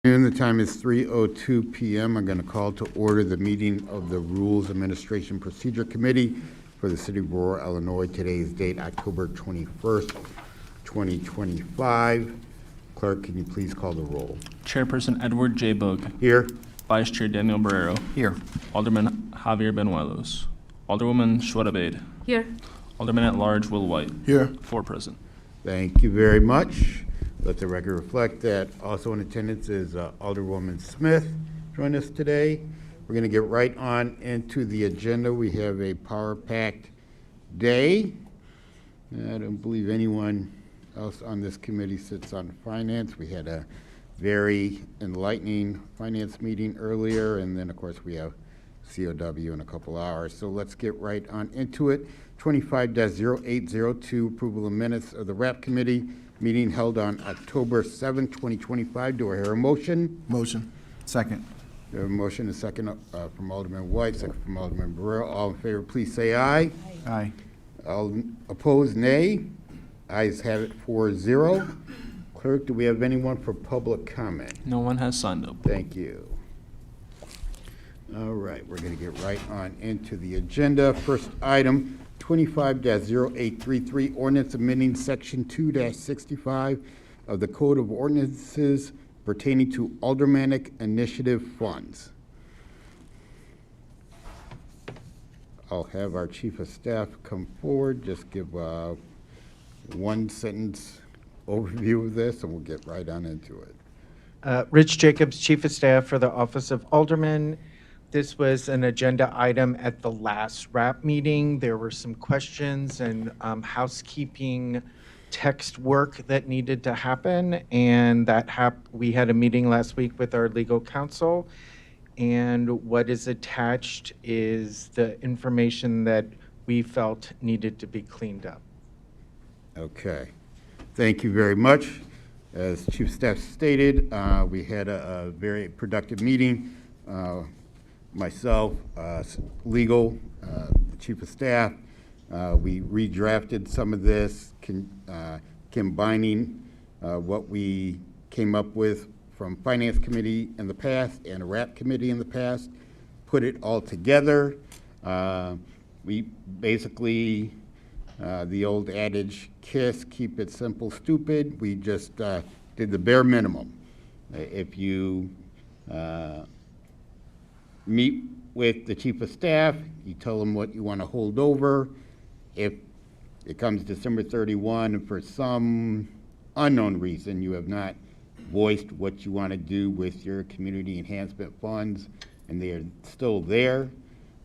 And the time is 3:02 p.m. I'm going to call to order the meeting of the Rules Administration Procedure Committee for the City of Aurora, Illinois. Today's date, October 21st, 2025. Clerk, can you please call the roll? Chairperson Edward J. Boog. Here. Vice Chair Daniel Barrero. Here. Alderman Javier Benuelos. Alderwoman Schwarabade. Here. Alderman at Large Will White. Here. 4 present. Thank you very much. Let the record reflect that also in attendance is Alderwoman Smith joining us today. We're going to get right on into the agenda. We have a power-packed day. I don't believe anyone else on this committee sits on finance. We had a very enlightening finance meeting earlier, and then, of course, we have COW in a couple hours. So let's get right on into it. 25-0802, approval of minutes of the RAP Committee meeting held on October 7, 2025. Do I hear a motion? Motion. Second. We have a motion, a second from Alderman White, second from Alderman Barrero. All in favor, please say aye. Aye. All opposed, nay. Ayes have it 4-0. Clerk, do we have anyone for public comment? No one has signed up. Thank you. All right, we're going to get right on into the agenda. First item, 25-0833, ordinance amending section 2-65 of the Code of Ordinances pertaining to aldermanic initiative funds. I'll have our chief of staff come forward, just give a one-sentence overview of this, and we'll get right on into it. Rich Jacobs, Chief of Staff for the Office of Alderman. This was an agenda item at the last RAP meeting. There were some questions and housekeeping text work that needed to happen, and we had a meeting last week with our legal counsel, and what is attached is the information that we felt needed to be cleaned up. Okay. Thank you very much. As Chief of Staff stated, we had a very productive meeting. Myself, legal, the Chief of Staff, we redrafted some of this, combining what we came up with from Finance Committee in the past and a RAP Committee in the past, put it all together. We basically, the old adage, KISS, keep it simple, stupid. We just did the bare minimum. If you meet with the Chief of Staff, you tell them what you want to hold over. If it comes December 31 and for some unknown reason you have not voiced what you want to do with your community enhancement funds and they are still there,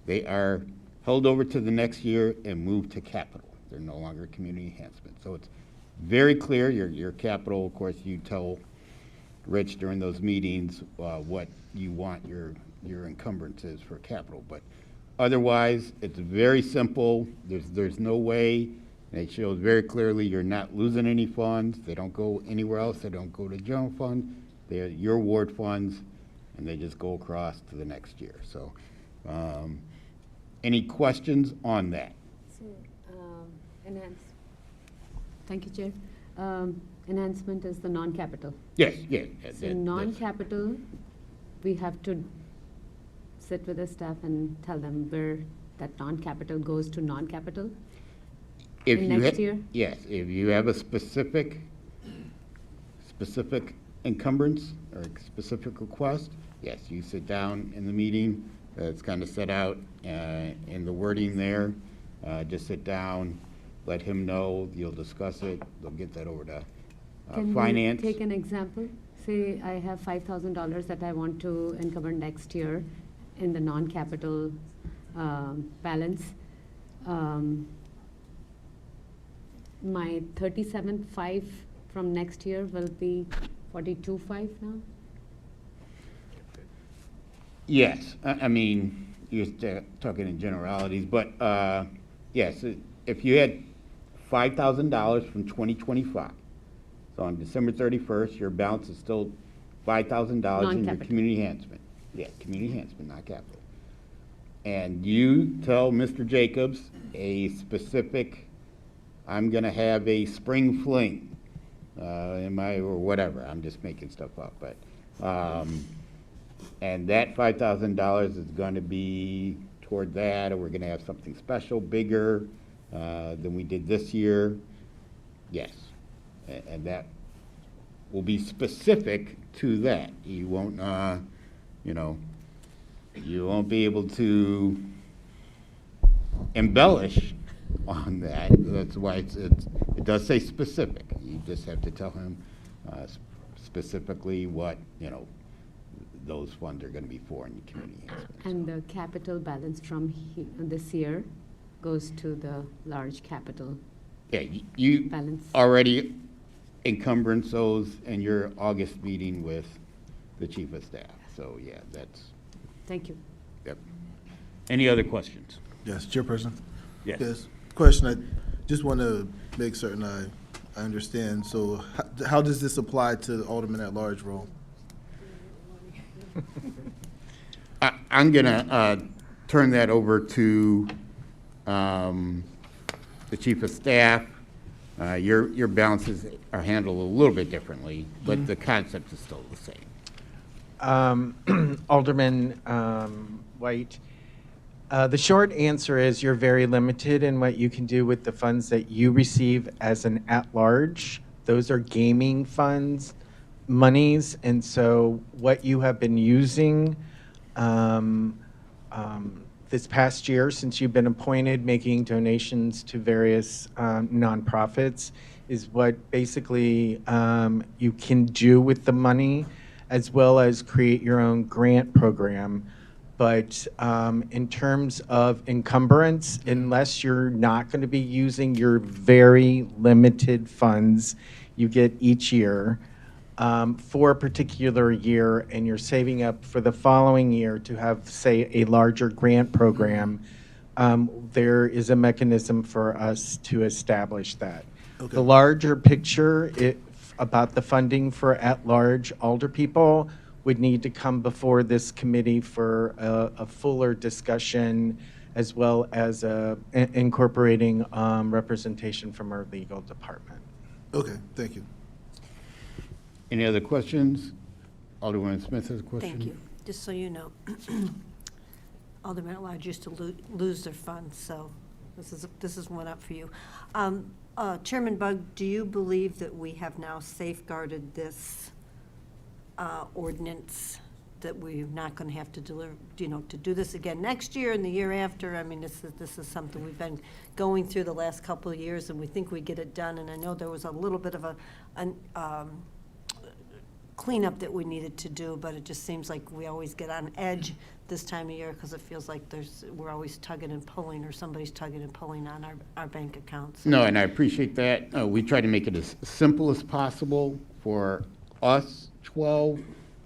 they are held over to the next year and moved to capital. They're no longer community enhancement. So it's very clear. Your capital, of course, you tell Rich during those meetings what you want your encumbrances for capital, but otherwise it's very simple. There's no way, and it shows very clearly you're not losing any funds. They don't go anywhere else. They don't go to general fund. They're your ward funds, and they just go across to the next year. So any questions on that? So, enhance. Thank you, Chair. Enhancement is the non-capital. Yes. So non-capital, we have to sit with the staff and tell them where that non-capital goes to non-capital in next year? Yes, if you have a specific encumbrance or specific request, yes, you sit down in the meeting. It's kind of set out in the wording there. Just sit down, let him know, you'll discuss it, they'll get that over to finance. Can we take an example? Say I have $5,000 that I want to encumber next year in the non-capital balance. My 37.5 from next year will be 42.5 now? Yes, I mean, you're talking in generalities, but yes, if you had $5,000 from 2025, so on December 31st, your balance is still $5,000 in your community enhancement. Yeah, community enhancement, not capital. And you tell Mr. Jacobs a specific, I'm going to have a spring fling or whatever. I'm just making stuff up, but And that $5,000 is gonna be toward that, or we're gonna have something special, bigger, than we did this year. Yes, and that will be specific to that. You won't, you know, you won't be able to embellish on that. That's why it does say specific. You just have to tell him specifically what, you know, those funds are gonna be for in the community enhancements. And the capital balance from this year goes to the large capital Yeah, you balance. already encumbrance those in your August meeting with the chief of staff. So, yeah, that's, Thank you. yep. Any other questions? Yes, Chairperson? Yes. Question, I just want to make certain I understand. So how does this apply to the Alderman at-large role? I'm gonna turn that over to the chief of staff. Your balances are handled a little bit differently, but the concept is still the same. Alderman White, the short answer is you're very limited in what you can do with the funds that you receive as an at-large. Those are gaming funds, monies, and so what you have been using this past year since you've been appointed, making donations to various nonprofits, is what basically you can do with the money, as well as create your own grant program. But in terms of encumbrance, unless you're not going to be using your very limited funds you get each year for a particular year, and you're saving up for the following year to have, say, a larger grant program, there is a mechanism for us to establish that. Okay. The larger picture about the funding for at-large alder people would need to come before this committee for a fuller discussion, as well as incorporating representation from our legal department. Okay, thank you. Any other questions? Alderwoman Smith has a question. Thank you. Just so you know, Alderman at-large used to lose their funds, so this is one up for you. Chairman Bug, do you believe that we have now safeguarded this ordinance, that we're not going to have to deliver, to do this again next year and the year after? I mean, this is something we've been going through the last couple of years, and we think we get it done. And I know there was a little bit of a cleanup that we needed to do, but it just seems like we always get on edge this time of year because it feels like we're always tugging and pulling, or somebody's tugging and pulling on our bank accounts. No, and I appreciate that. We try to make it as simple as possible for us 12,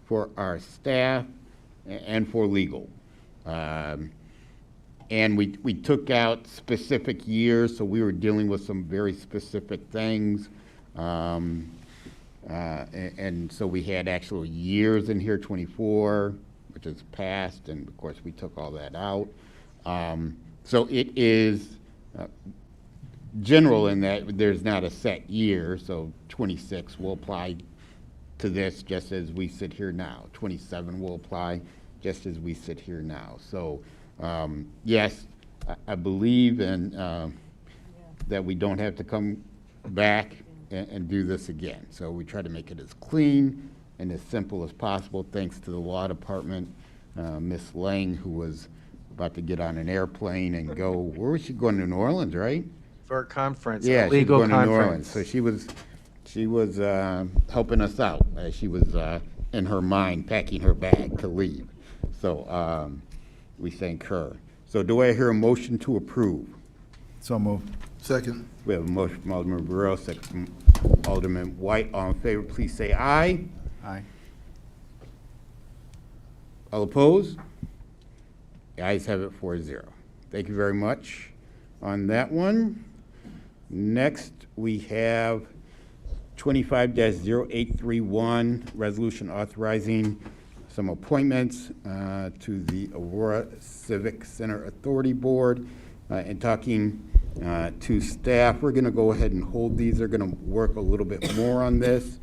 for our staff, and for legal. And we took out specific years, so we were dealing with some very specific things. And so we had actual years in here, 24, which is past, and of course we took all that out. So it is general in that there's not a set year, so 26 will apply to this just as we sit here now. 27 will apply just as we sit here now. So yes, I believe in that we don't have to come back and do this again. So we try to make it as clean and as simple as possible, thanks to the law department, Miss Lang, who was about to get on an airplane and go, where was she going, to New Orleans, right? For a conference, Yeah, a she was legal going to New conference. Orleans. So she was helping us out. She was in her mind packing her bag to leave. So we thank her. So do I hear a motion to approve? So moved. Second. We have a motion from Alderman Barrero, second from Alderman White. All in favor, please say aye. Aye. All opposed? The ayes have it 4-0. Thank you very much on that one. Next, we have 25-0831, resolution authorizing some appointments to the Aurora Civic Center Authority Board. And talking to staff, we're going to go ahead and hold these. They're going to work a little bit more on this.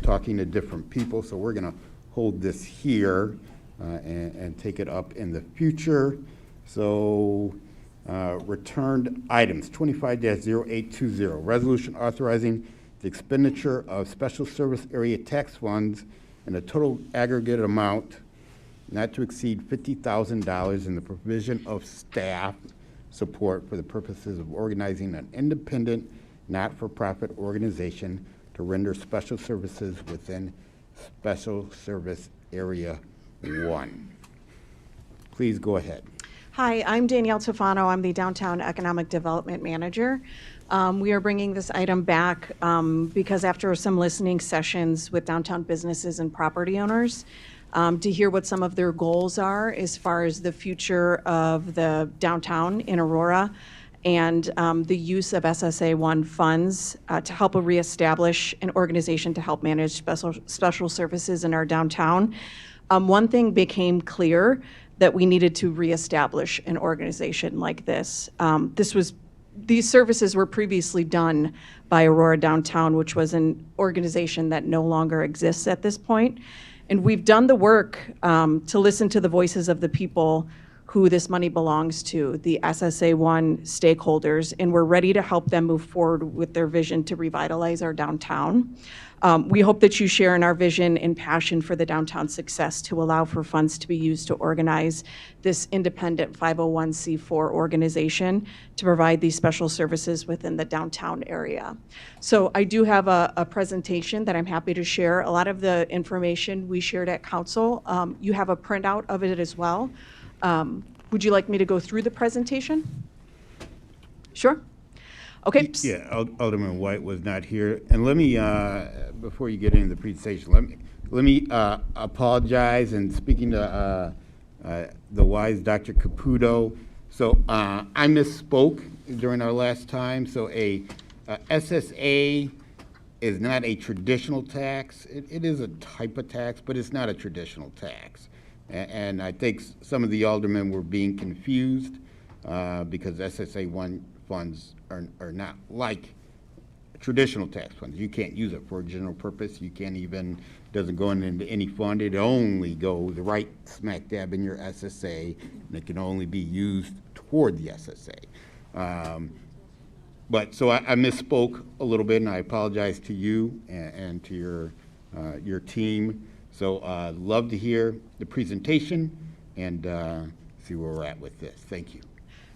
talking to different people, so we're going to hold this here and take it up in the future. So returned items, 25-0820, resolution authorizing the expenditure of special service area tax funds in a total aggregate amount not to exceed $50,000 in the provision of staff support for the purposes of organizing an independent, not-for-profit organization to render special services within Special Service Area 1. Please go ahead. Hi, I'm Danielle Tofano. I'm the Downtown Economic Development Manager. We are bringing this item back because after some listening sessions with downtown businesses and property owners, to hear what some of their goals are as far as the future of the downtown in Aurora and the use of SSA1 funds to help reestablish an organization to help manage special services in our downtown. One thing became clear, that we needed to reestablish an organization like this. These services were previously done by Aurora Downtown, which was an organization that no longer exists at this point. And we've done the work to listen to the voices of the people who this money belongs to, the SSA1 stakeholders, and we're ready to help them move forward with their vision to revitalize our downtown. We hope that you share in our vision and passion for the downtown success to allow for funds to be used to organize this independent 501c4 organization to provide these special services within the downtown area. So I do have a presentation that I'm happy to share. A lot of the information we shared at council, you have a printout of it as well. Would you like me to go through the presentation? Sure. Okay. Yeah, Alderman White was not here. And let me, before you get into the presentation, let me apologize, and speaking to the wise Dr. Caputo. So I misspoke during our last time. So a SSA is not a traditional tax. It is a type of tax, but it's not a traditional tax. And I think some of the aldermen were being confused because SSA1 funds are not like traditional tax funds. You can't use it for a general purpose. You can't even, doesn't go into any fund. It only goes right smack dab in your SSA, and it can only be used toward the SSA. But so I misspoke a little bit, and I apologize to you and to your team. So love to hear the presentation and see where we're at with this. Thank you.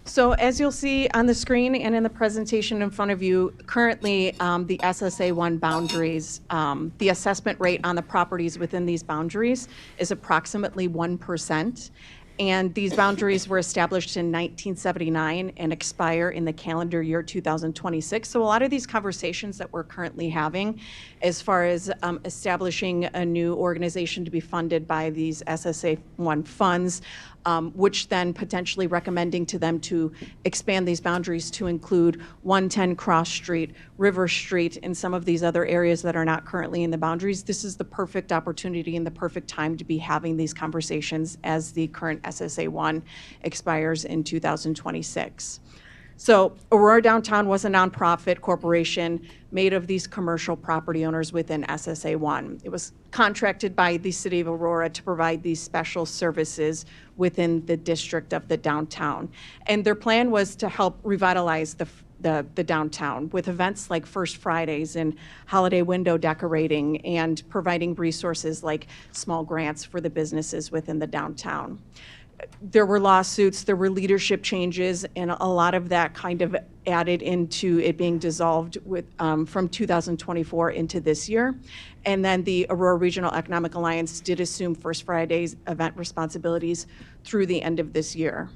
So as you'll see on the screen and in the presentation in front of you, currently the SSA1 boundaries, the assessment rate on the properties within these boundaries is approximately 1%. And these boundaries were established in 1979 and expire in the calendar year 2026. So a lot of these conversations that we're currently having as far as establishing a new organization to be funded by these SSA1 funds, which then potentially recommending to them to expand these boundaries to include 110 Cross Street, River Street, and some of these other areas that are not currently in the boundaries. This is the perfect opportunity and the perfect time to be having these conversations as the current SSA1 expires in 2026. So Aurora Downtown was a nonprofit corporation made of these commercial property owners within SSA1. It was contracted by the city of Aurora to provide these special services within the district of the downtown. And their plan was to help revitalize the downtown with events like First Fridays and holiday window decorating and providing resources like small grants for the businesses within the downtown. There were lawsuits, there were leadership changes, and a lot of that kind of added into it being dissolved with, from 2024 into this year. And then the Aurora Regional Economic Alliance did assume First Friday's event responsibilities through the end of this year.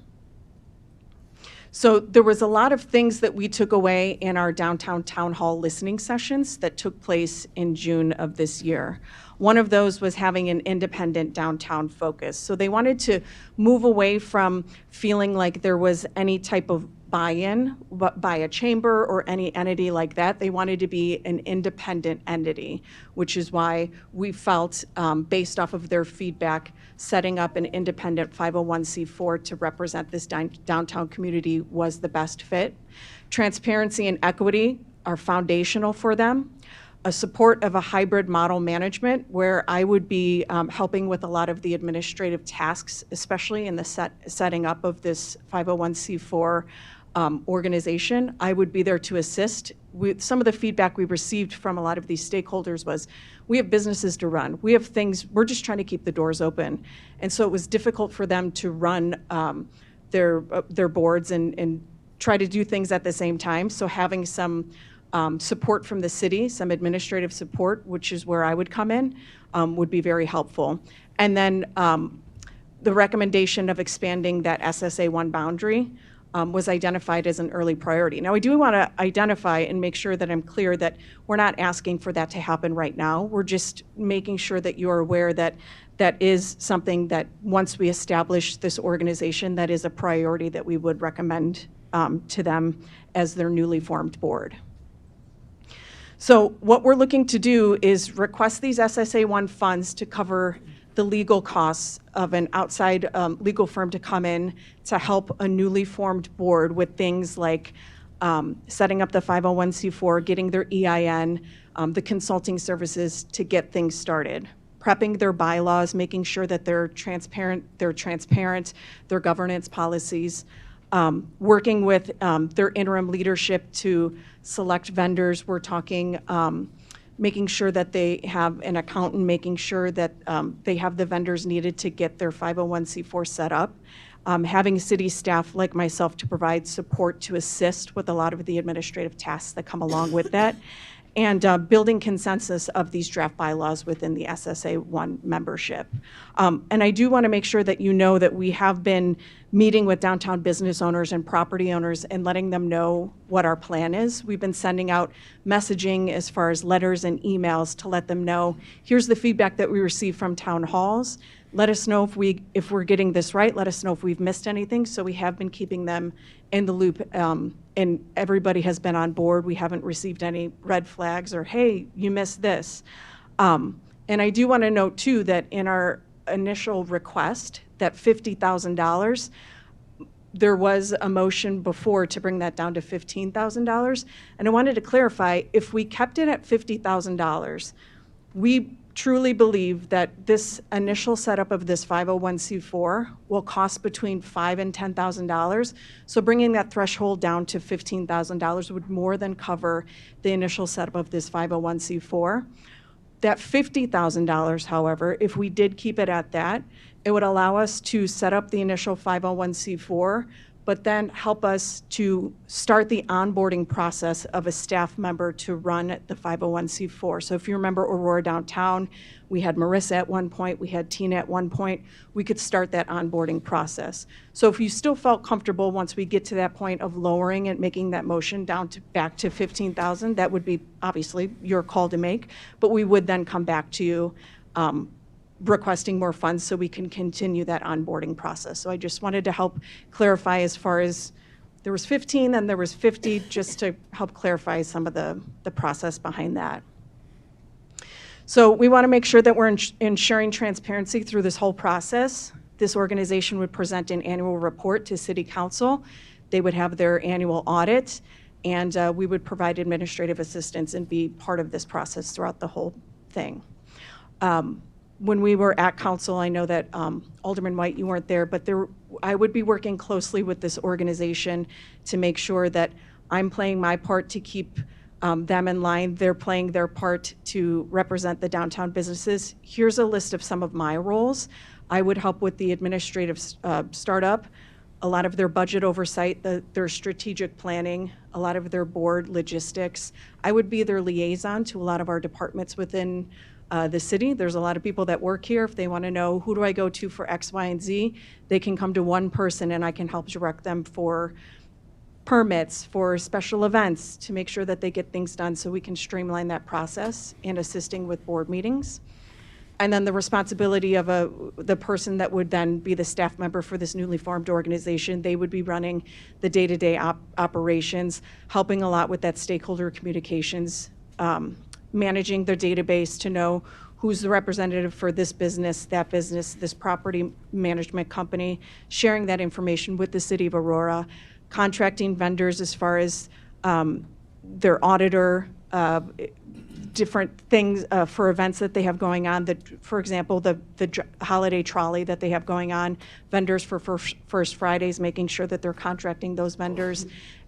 So there was a lot of things that we took away in our downtown town hall listening sessions that took place in June of this year. One of those was having an independent downtown focus. So they wanted to move away from feeling like there was any type of buy-in by a chamber or any entity like that. They wanted to be an independent entity, which is why we felt, based off of their feedback, setting up an independent 501c4 to represent this downtown community was the best fit. Transparency and equity are foundational for them. a support of a hybrid model management where I would be helping with a lot of the administrative tasks, especially in the setting up of this 501c4 organization. I would be there to assist. Some of the feedback we received from a lot of these stakeholders was, we have businesses to run. We have things, we're just trying to keep the doors open. And so it was difficult for them to run their boards and try to do things at the same time. So having some support from the city, some administrative support, which is where I would come in, would be very helpful. And then the recommendation of expanding that SSA1 boundary was identified as an early priority. Now, I do want to identify and make sure that I'm clear that we're not asking for that to happen right now. We're just making sure that you're aware that that is something that once we establish this organization, that is a priority that we would recommend to them as their newly formed board. So what we're looking to do is request these SSA1 funds to cover the legal costs of an outside legal firm to come in to help a newly formed board with things like setting up the 501c4, getting their EIN, the consulting services to get things started, prepping their bylaws, making sure that they're transparent, their governance policies, working with their interim leadership to select vendors. We're talking making sure that they have an accountant, making sure that they have the vendors needed to get their 501c4 set up, having city staff like myself to provide support to assist with a lot of the administrative tasks that come along with that, and building consensus of these draft bylaws within the SSA1 membership. And I do want to make sure that you know that we have been meeting with downtown business owners and property owners and letting them know what our plan is. We've been sending out messaging as far as letters and emails to let them know, here's the feedback that we receive from town halls. Let us know if we're getting this right. Let us know if we've missed anything. So we have been keeping them in the loop, and everybody has been on board. We haven't received any red flags or, hey, you missed this. And I do want to note, too, that in our initial request, that $50,000, there was a motion before to bring that down to $15,000. And I wanted to clarify, if we kept it at $50,000, we truly believe that this initial setup of this 501c4 will cost between $5,000 and $10,000. So bringing that threshold down to $15,000 would more than cover the initial setup of this 501c4. That $50,000, however, if we did keep it at that, it would allow us to set up the initial 501c4, but then help us to start the onboarding process of a staff member to run the 501c4. So if you remember Aurora downtown, we had Marissa at one point, we had Tina at one point, we could start that onboarding process. So if you still felt comfortable once we get to that point of lowering and making that motion down to back to 15,000, that would be obviously your call to make, but we would then come back to you requesting more funds so we can continue that onboarding process. So I just wanted to help clarify as far as there was 15 and there was 50, just to help clarify some of the process behind that. So we want to make sure that we're ensuring transparency through this whole process. This organization would present an annual report to City Council. They would have their annual audit, and we would provide administrative assistance and be part of this process throughout the whole thing. When we were at council, I know that Alderman White, you weren't there, but I would be working closely with this organization to make sure that I'm playing my part to keep them in line. They're playing their part to represent the downtown businesses. Here's a list of some of my roles. I would help with the administrative startup, a lot of their budget oversight, their strategic planning, a lot of their board logistics. I would be their liaison to a lot of our departments within the city. There's a lot of people that work here. If they want to know who do I go to for X, Y, and Z, they can come to one person and I can help direct them for permits, for special events, to make sure that they get things done so we can streamline that process and assisting with board meetings. And then the responsibility of the person that would then be the staff member for this newly formed organization, they would be running the day-to-day operations, helping a lot with that stakeholder communications, managing their database to know who's the representative for this business, that business, this property management company, sharing that information with the city of Aurora, contracting vendors as far as their auditor, different things for events that they have going on. For example, the holiday trolley that they have going on, vendors for First Fridays, making sure that they're contracting those vendors,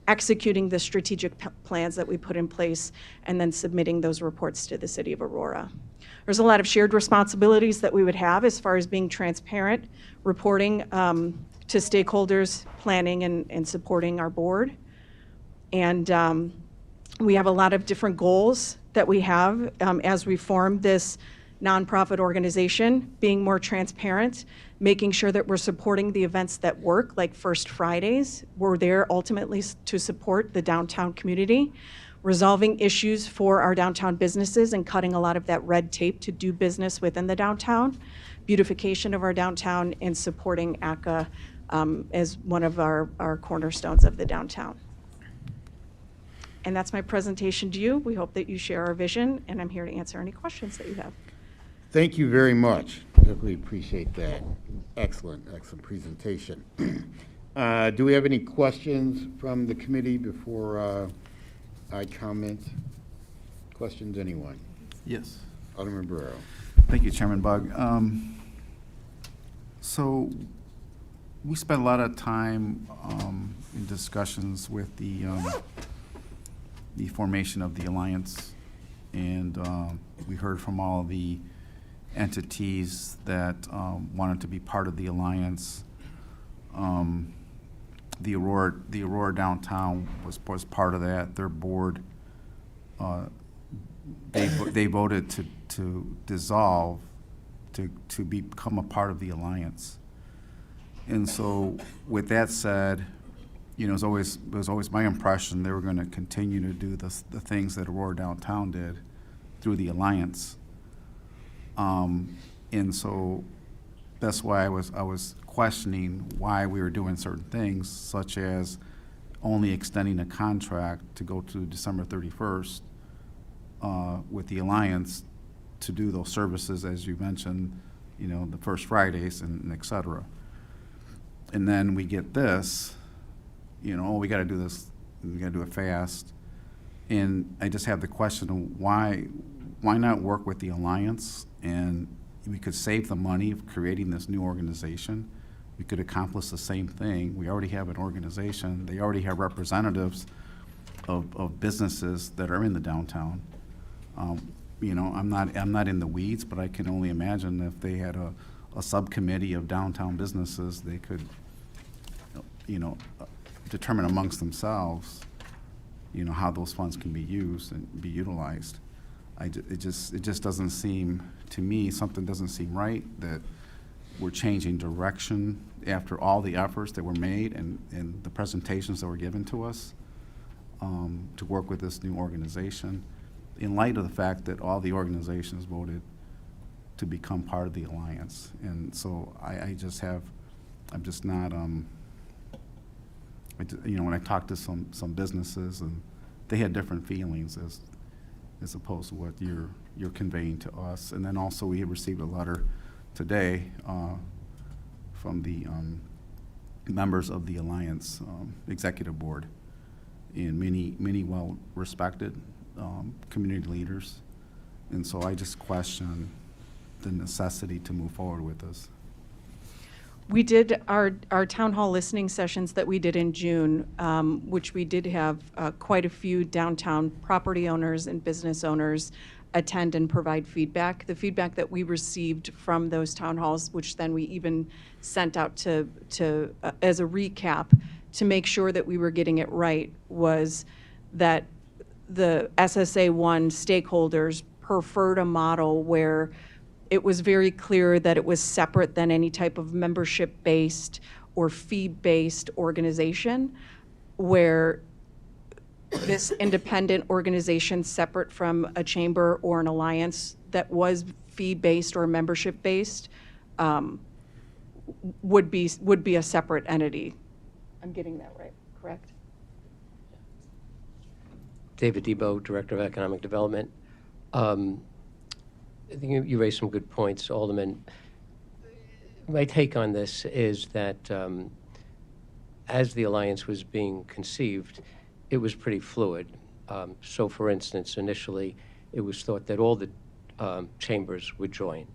executing the strategic plans that we put in place, and then submitting those reports to the city of Aurora. There's a lot of shared responsibilities that we would have as far as being transparent, reporting to stakeholders, planning and supporting our board. And we have a lot of different goals that we have as we form this nonprofit organization, being more transparent, making sure that we're supporting the events that work, like First Fridays. We're there ultimately to support the downtown community, resolving issues for our downtown businesses and cutting a lot of that red tape to do business within the downtown, beautification of our downtown, and supporting ACA as one of our cornerstones of the downtown. And that's my presentation to you. We hope that you share our vision, and I'm here to answer any questions that you have. Thank you very much. Definitely appreciate that. Excellent, excellent presentation. Do we have any questions from the committee before I comment? Questions, anyone? Yes. Alderman Barrero. Thank you, Chairman Bug. So we spent a lot of time in discussions with the formation of the alliance, and we heard from all the entities that wanted to be part of the alliance. The Aurora downtown was part of that. Their board, they voted to dissolve to become a part of the alliance. And so, with that said, you know, it was always my impression they were going to continue to do the things that Aurora downtown did through the alliance. And so that's why I was questioning why we were doing certain things, such as only extending a contract to go to December 31st with the alliance to do those services, as you mentioned, you know, the First Fridays and et cetera. And then we get this, you know, we got to do this, we got to do it fast. And I just have the question of why not work with the alliance, and we could save the money of creating this new organization. We could accomplish the same thing. We already have an organization. They already have representatives of businesses that are in the downtown. You know, I'm not in the weeds, but I can only imagine if they had a subcommittee of downtown businesses, they could, you know, determine amongst themselves, you know, how those funds can be used and be utilized. It just doesn't seem, to me, something doesn't seem right that we're changing direction after all the efforts that were made and the presentations that were given to us to work with this new organization, in light of the fact that all the organizations voted to become part of the alliance. And so I'm just not, you know, when I talked to some businesses, and they had different feelings as opposed to what you're conveying to us. And then also we had received a letter today from the members of the Alliance Executive Board, and many well-respected community leaders. And so I just question the necessity to move forward with this. We did our town hall listening sessions that we did in June, which we did have quite a few downtown property owners and business owners attend and provide feedback. The feedback that we received from those town halls, which then we even sent out to as a recap to make sure that we were getting it right, was that the SSA1 stakeholders preferred a model where it was very clear that it was separate than any type of membership-based or fee-based organization, where this independent organization, separate from a chamber or an alliance that was fee-based or membership-based, would be a separate entity. I'm getting that right, correct? David Debo, Director of Economic Development. I think you raised some good points, Alderman. My take on this is that as the alliance was being conceived, it was pretty fluid. So for instance, initially, it was thought that all the chambers would join,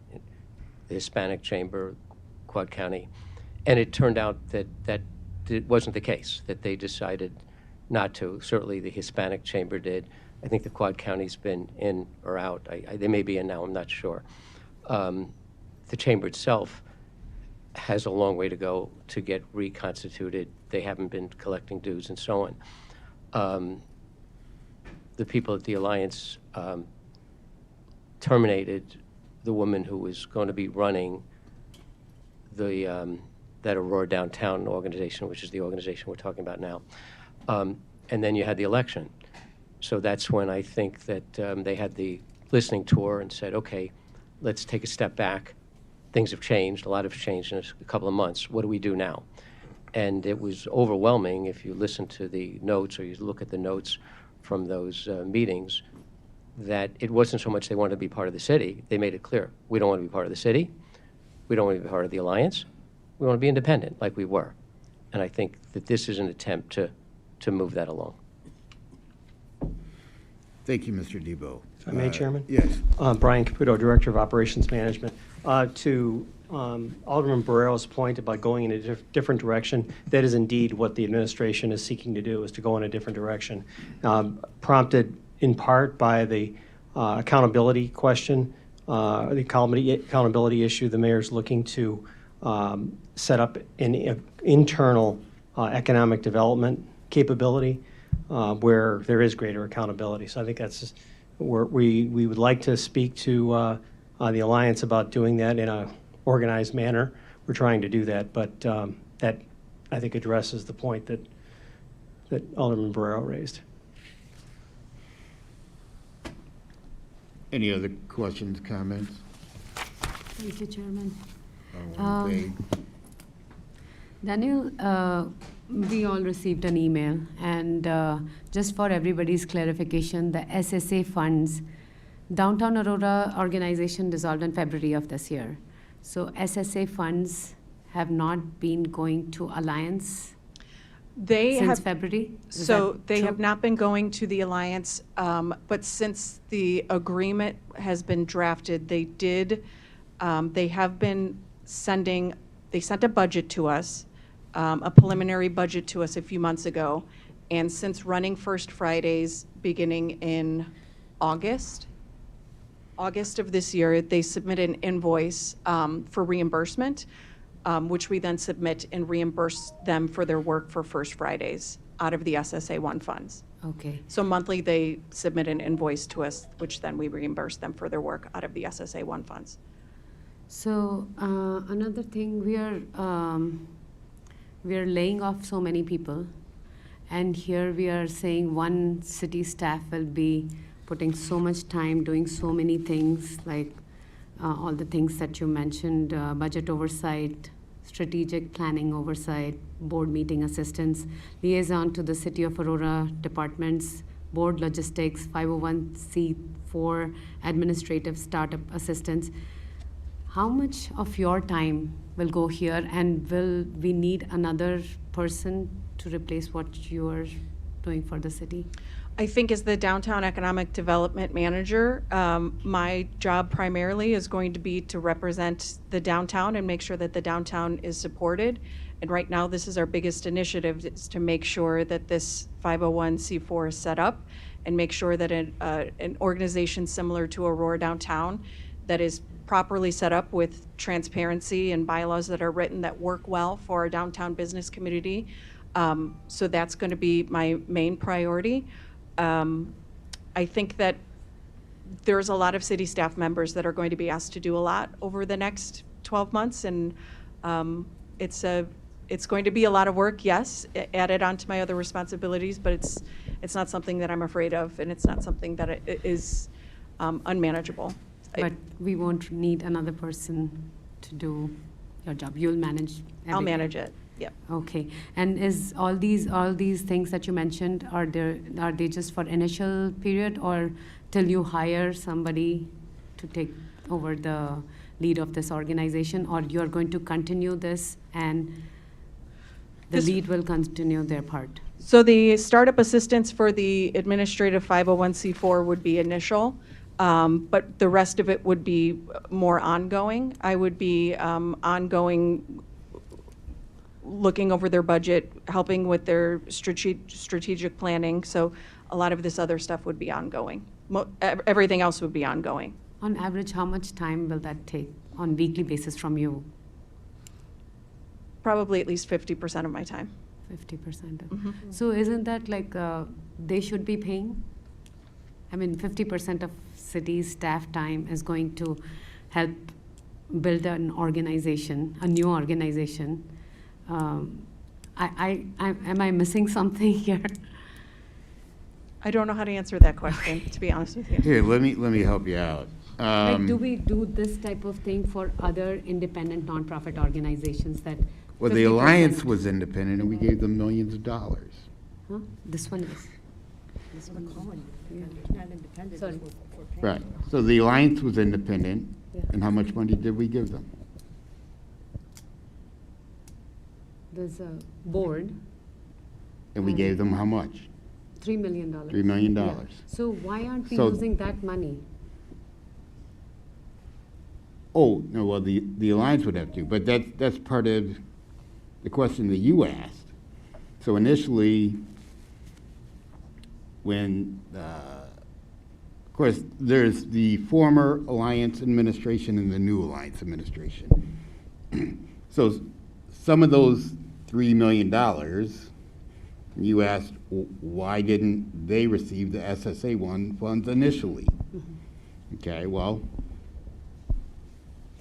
the Hispanic Chamber, Quad County, and it turned out that it wasn't the case, that they decided not to. Certainly the Hispanic Chamber did. I think the Quad County's been in or out. They may be in now, I'm not sure. The chamber itself has a long way to go to get reconstituted. They haven't been collecting dues and so on. The people at the Alliance terminated the woman who was going to be running that Aurora Downtown organization, which is the organization we're talking about now. And then you had the election. So that's when I think that they had the listening tour and said, okay, let's take a step back. Things have changed. A lot have changed in a couple of months. What do we do now? And it was overwhelming if you listen to the notes or you look at the notes from those meetings, that it wasn't so much they wanted to be part of the city. They made it clear, we don't want to be part of the city. We don't want to be part of the Alliance. We want to be independent like we were. And I think that this is an attempt to move that along. Thank you, Mr. Debo. If I may, Chairman? Yes. Brian Caputo, Director of Operations Management. To Alderman Barrero's point about going in a different direction, that is indeed what the administration is seeking to do, is to go in a different direction. Prompted in part by the accountability question, the accountability issue, the mayor's looking to set up an internal economic development capability where there is greater accountability. So I think that's just, we would like to speak to the Alliance about doing that in a organized manner. We're trying to do that, but that, I think, addresses the point that Alderman Barrero raised. Any other questions, comments? Thank you, Chairman. Okay. Daniel, we all received an email, and just for everybody's clarification, the SSA funds, Downtown Aurora organization dissolved in February of this year. So SSA funds have not been going to Alliance They since have, February? Is so that they true? have not been going to the Alliance, but since the agreement has been drafted, they have been sending, they sent a budget to us, a preliminary budget to us a few months ago. And since running First Fridays beginning in August of this year, they submitted an invoice for reimbursement, which we then submit and reimburse them for their work for First Fridays out of the SSA 1 funds. Okay. So monthly, they submit an invoice to us, which then we reimburse them for their work out of the SSA 1 funds. So another thing, we are laying off so many people, and here we are saying one city staff will be putting so much time doing so many things, like all the things that you mentioned, budget oversight, strategic planning oversight, board meeting assistance, liaison to the City of Aurora departments, board logistics, 501c4 administrative startup assistance. How much of your time will go here, and will we need another person to replace what you are doing for the city? I think as the Downtown Economic Development Manager, my job primarily is going to be to represent the downtown and make sure that the downtown is supported. And right now, this is our biggest initiative, is to make sure that this 501c4 is set up and make sure that an organization similar to Aurora Downtown that is properly set up with transparency and bylaws that are written that work well for our downtown business community. So that's going to be my main priority. I think that there's a lot of city staff members that are going to be asked to do a lot over the next 12 months, and it's going to be a lot of work, yes, added on to my other responsibilities, but it's not something that I'm afraid of, and it's not something that is unmanageable. But we won't need another person to do your job. You'll manage everything. I'll manage it, yep. Okay. And is all these things that you mentioned, are they just for initial period, or till you hire somebody to take over the lead of this organization, or you're going to continue this and the This- lead will continue their part. So the startup assistance for the administrative 501c4 would be initial, but the rest of it would be more ongoing. I would be ongoing, looking over their budget, helping with their strategic planning. So a lot of this other stuff would be ongoing. Everything else would be ongoing. On average, how much time will that take on weekly basis from you? Probably at least 50% of my time. 50%. So isn't that like they should be paying? I mean, 50% of city staff time is going to help build an organization, a new organization. Am I missing something here? I don't know how to answer that question, to be honest with you. Here, let me help you out. Like, do we do this type of thing for other independent nonprofit organizations that? Well, the 50%? Alliance was independent, and we gave them millions of dollars. Huh? This one is. This one Not independent. Sorry. Right. So the Alliance was independent, Yeah. and how much money did we give them? There's a board, And we gave them how much? $3 million. $3 million. Yeah. So why aren't we So- using that money? Oh, no, well, the Alliance would have to, but that's part of the question that you asked. So initially, when, of course, there's the former Alliance administration and the new Alliance administration. So some of those $3 million, you asked, why didn't they receive the SSA1 funds initially? Okay, well,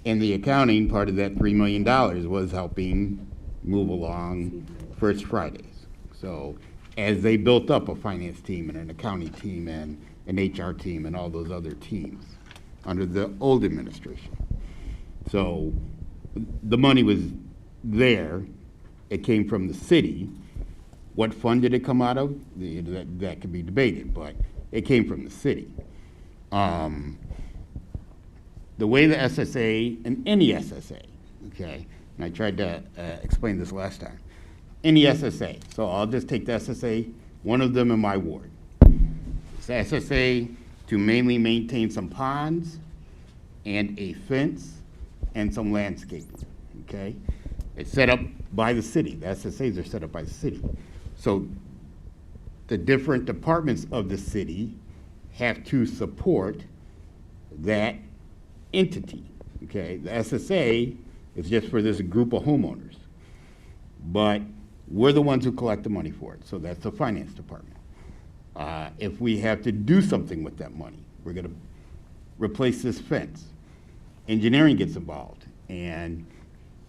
in the accounting, part of that $3 million was helping move along First Fridays. So as they built up a finance team and an accounting team and an HR team and all those other teams under the old administration. So the money was there. It came from the city. What fund did it come out of? That could be debated, but it came from the city. The way the SSA, and any SSA, okay, and I tried to explain this last time, any SSA, so I'll just take the SSA, one of them in my ward. It's the SSA to mainly maintain some ponds and a fence and some landscaping, okay? It's set up by the city. The SSAs are set up by the city. So the different departments of the city have to support that entity, okay? The SSA is just for this group of homeowners, but we're the ones who collect the money for it, so that's the finance department. If we have to do something with that money, we're gonna replace this fence. Engineering gets involved, and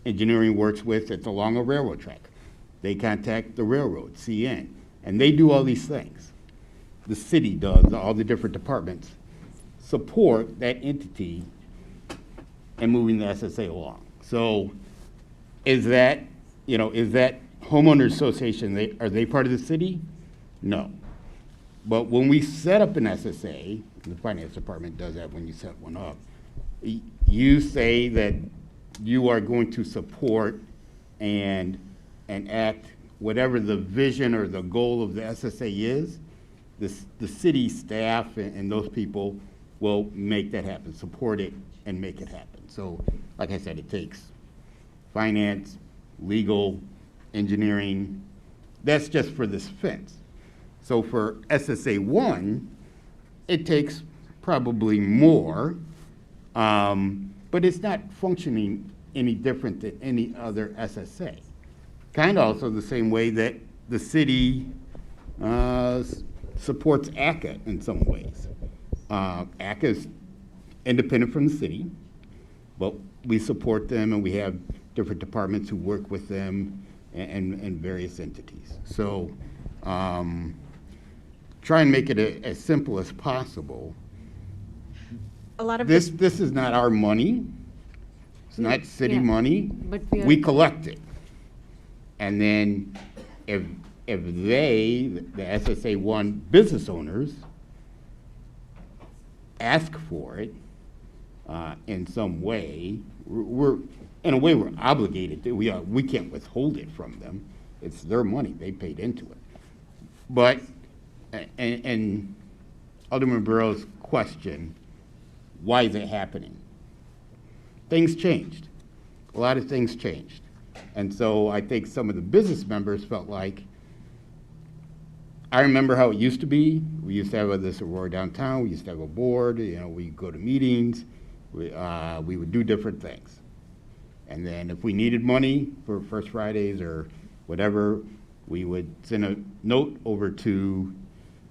engineering works with, it's along a railroad track. They contact the railroad, CN, and they do all these things. The city does, all the different departments support that entity and moving the SSA along. So is that homeowners association, are they part of the city? No. But when we set up an SSA, the finance department does that when you set one up, you say that you are going to support and act whatever the vision or the goal of the SSA is, the city staff and those people will make that happen, support it and make it happen. So, like I said, it takes finance, legal, engineering. That's just for this fence. So for SSA1, it takes probably more, but it's not functioning any different than any other SSA. Kind of also the same way that the city supports ACA in some ways. ACA is independent from the city, but we support them and we have different departments who work with them and various entities. So try and make it as simple as possible. A lot of This is not our money. It's not city Yeah, money. but We collect it. And then if they, the SSA1 business owners, ask for it in some way, we're in a way we're obligated to. We can't withhold it from them. It's their money, they paid into it. But, and Alderman Burrow's question, why is it happening? Things changed. A lot of things changed. And so I think some of the business members felt like, I remember how it used to be. We used to have this Aurora downtown, we used to have a board, we'd go to meetings, we would do different things. And then if we needed money for First Fridays or whatever, we would send a note over to,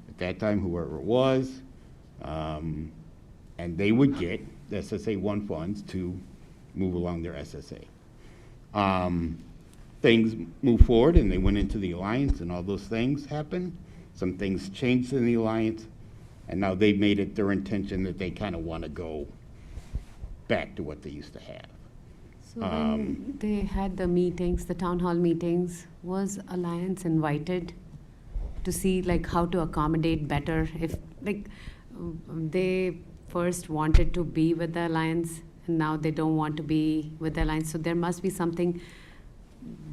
at that time, whoever it was, and they would get the SSA1 funds to move along their SSA. Things moved forward and they went into the alliance and all those things happened. Some things changed in the alliance, and now they've made it their intention that they kind of want to go back to what they used to have. So when they had the meetings, the town hall meetings, was Alliance invited to see like how to accommodate better? If like they first wanted to be with the Alliance and now they don't want to be with the Alliance, so there must be something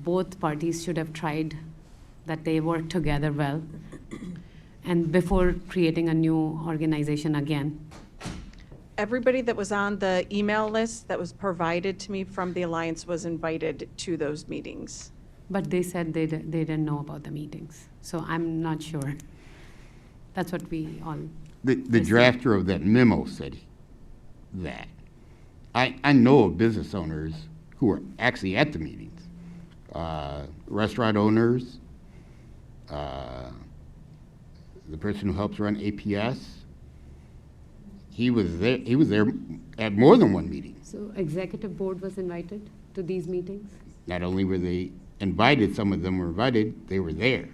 both parties should have tried, that they work together well, and before creating a new organization again. Everybody that was on the email list that was provided to me from the Alliance was invited to those meetings. But they said they didn't know about the meetings, so I'm not sure. That's what we all. The listened. drafter of that memo said that. I know of business owners who are actually at the meetings. Restaurant owners, the person who helps run APS, he was there at more than one meeting. So executive board was invited to these meetings? Not only were they invited, some of them were invited, they were there.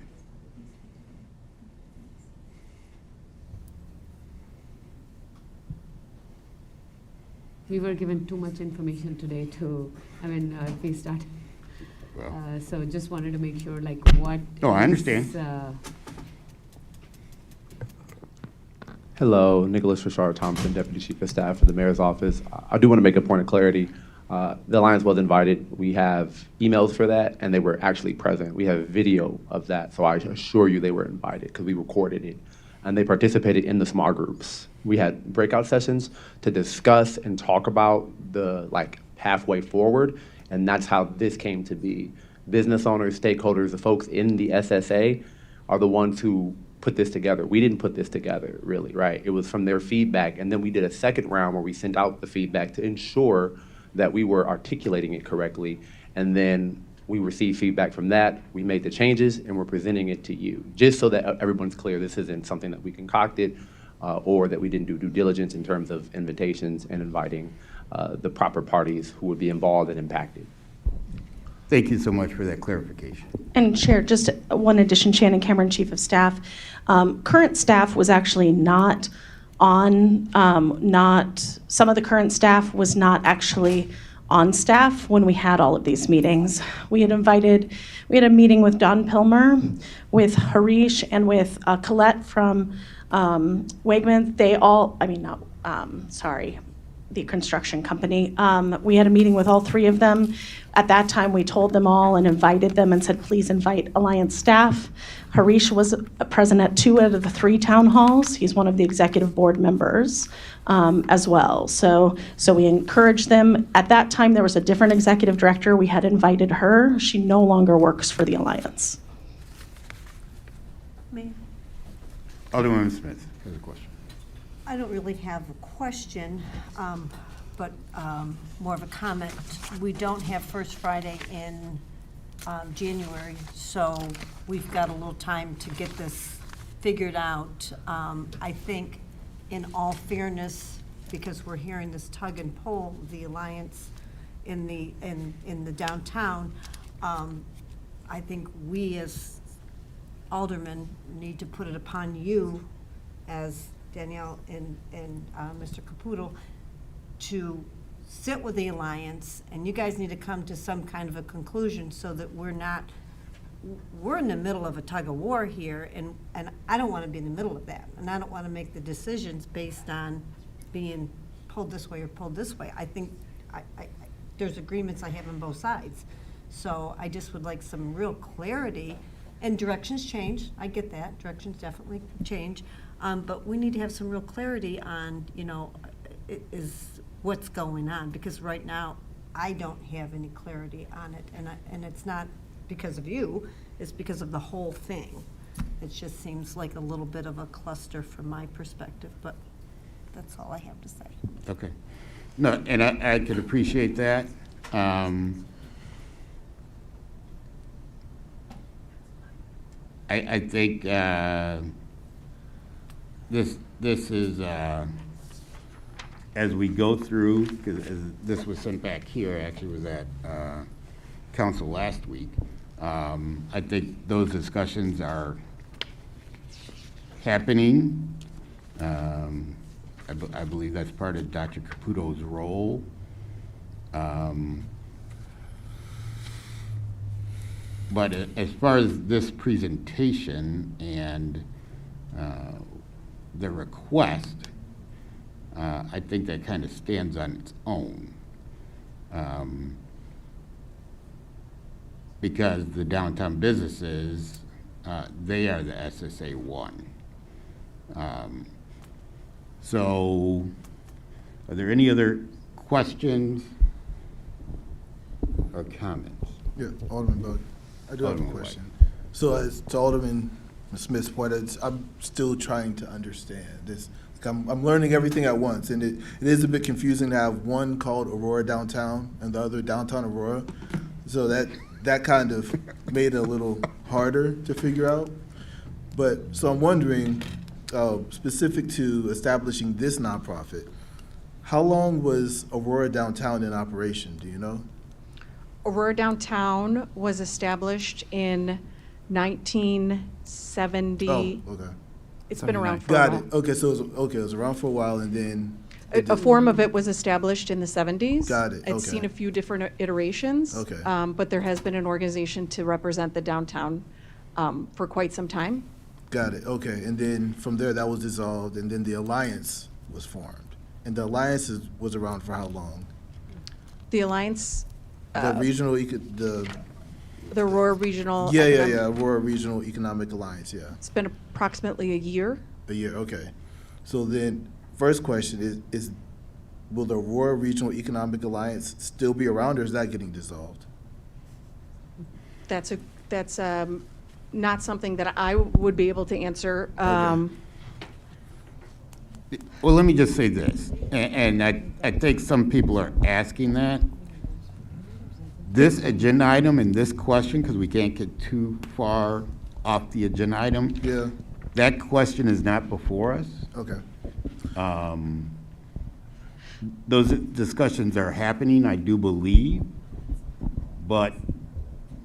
We were given too much information today to, if we start. Well, So just wanted to make sure, like, what. No, I understand. is, Hello, Nicholas Richard Thompson, Deputy Chief of Staff for the Mayor's Office. I do want to make a point of clarity. The Alliance was invited. We have emails for that, and they were actually present. We have video of that, so I assure you they were invited because we recorded it. And they participated in the small groups. We had breakout sessions to discuss and talk about the pathway forward, and that's how this came to be. Business owners, stakeholders, the folks in the SSA are the ones who put this together. We didn't put this together, really, right? It was from their feedback, and then we did a second round where we sent out the feedback to ensure that we were articulating it correctly, and then we received feedback from that, we made the changes, and we're presenting it to you, just so that everyone's clear this isn't something that we concocted or that we didn't do due diligence in terms of invitations and inviting the proper parties who would be involved and impacted. Thank you so much for that clarification. And Chair, just one addition, Shannon Cameron, Chief of Staff. Current staff was actually not on, some of the current staff was not actually on staff when we had all of these meetings. We had a meeting with Don Pilmer, with Harish, and with Colette from Wegmans. They all, the construction company. We had a meeting with all three of them. At that time, we told them all and invited them and said, please invite Alliance staff. Harish was present at 2 out of the 3 town halls. He's one of the executive board members as well. So we encouraged them. At that time, there was a different executive director. We had invited her. She no longer works for the Alliance. Me? Alderwoman Smith has a question. I don't really have a question, but more of a comment. We don't have First Friday in January, so we've got a little time to get this figured out. I think, in all fairness, because we're hearing this tug and pull, the alliance in the downtown, I think we as aldermen need to put it upon you as Danielle and Mr. Caputo to sit with the alliance, and you guys need to come to some kind of a conclusion so that we're in the middle of a tug of war here, and I don't want to be in the middle of that, and I don't want to make the decisions based on being pulled this way or pulled this way. I think there's agreements I have on both sides. So I just would like some real clarity, and directions change, I get that, directions definitely change, but we need to have some real clarity on, is what's going on, because right now, I don't have any clarity on it, and it's not because of you, it's because of the whole thing. It just seems like a little bit of a cluster from my perspective, but that's all I have to say. Okay. No, and I could appreciate that. I think this is, as we go through, because this was sent back here, actually was at council last week. I think those discussions are happening. I believe that's part of Dr. Caputo's role. But as far as this presentation and the request, I think that kind of stands on its own. Because the downtown businesses, they are the SSA 1. So, are there any other questions or comments? Yeah, Alderman Bug. I do have a Alderman question. So as to Alderman Smith's point, I'm still trying to understand this. I'm learning everything at once, and it is a bit confusing to have one called Aurora Downtown and the other Downtown Aurora. So that kind of made it a little harder to figure out. But, so I'm wondering, specific to establishing this nonprofit, how long was Aurora Downtown in operation, do you know? Aurora Downtown was established in 1970. Oh, okay. It's been around for a while. Got it. Okay, so it was around for a while, and then. A form of it was established in the 70s. Got it, It's seen okay. a few different iterations. Okay. But there has been an organization to represent the downtown for quite some time. Got it, okay. And then from there, that was dissolved, and then the alliance was formed. And the alliance was around for how long? The Alliance, The regional, the Aurora Regional. yeah, Economic- Aurora Regional Economic Alliance, yeah. It's been approximately a year. A year, okay. So then, first question is will the Aurora Regional Economic Alliance still be around, or is that getting dissolved? That's not something that I would be able to answer. Well, let me just say this, and I think some people are asking that. This agenda item and this question, because we can't get too far off the agenda item, Yeah, that question is not before us. okay. Those discussions are happening, I do believe, but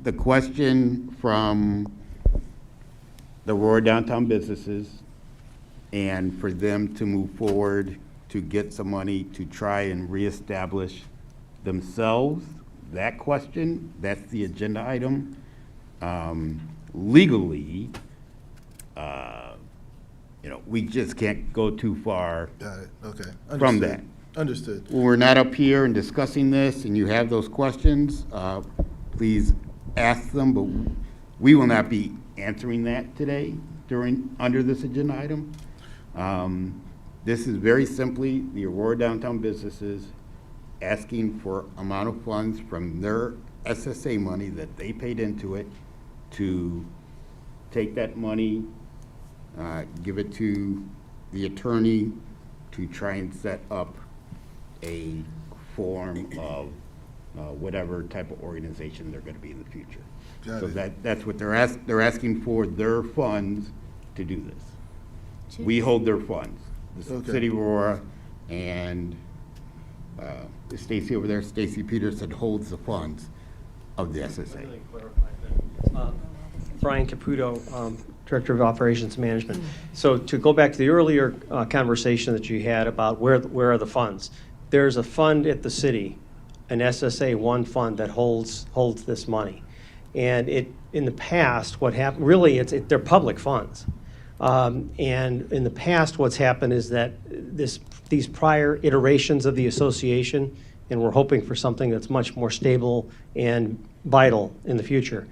the question from the Aurora downtown businesses and for them to move forward to get some money to try and reestablish themselves, that question, that's the agenda item. Legally, we just can't go too far Got it, okay. from Understood. that. Understood. When we're not up here and discussing this and you have those questions, please ask them, but we will not be answering that today under this agenda item. This is very simply the Aurora downtown businesses asking for amount of funds from their SSA money that they paid into it to take that money, give it to the attorney to try and set up a form of whatever type of organization they're going to be in the future. Got So it. that's what they're asking for their funds to do this. We hold their funds, the Okay. City of Aurora, and is Stacy over there? Stacy Peterson holds the funds of the SSA. Brian Caputo, Director of Operations Management. So to go back to the earlier conversation that you had about where are the funds, there's a fund at the city, an SSA 1 fund that holds this money. And in the past, what happened, really, they're public funds. And in the past, what's happened is that these prior iterations of the association, and we're hoping for something that's much more stable and vital in the future.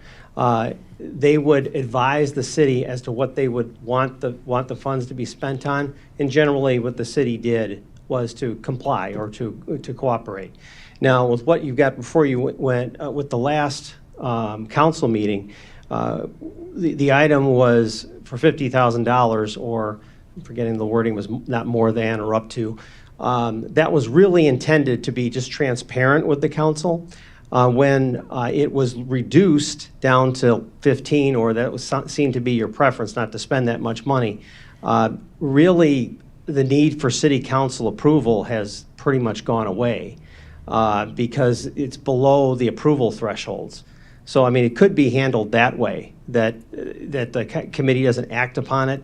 They would advise the city as to what they would want the funds to be spent on, and generally what the city did was to comply or to cooperate. Now, with what you've got before you went, with the last council meeting, the item was for $50,000, or I'm forgetting the wording, was not more than or up to. That was really intended to be just transparent with the council. When it was reduced down to 15, or that was seemed to be your preference not to spend that much money, really the need for city council approval has pretty much gone away because it's below the approval thresholds. So, I mean, it could be handled that way, that the committee doesn't act upon it,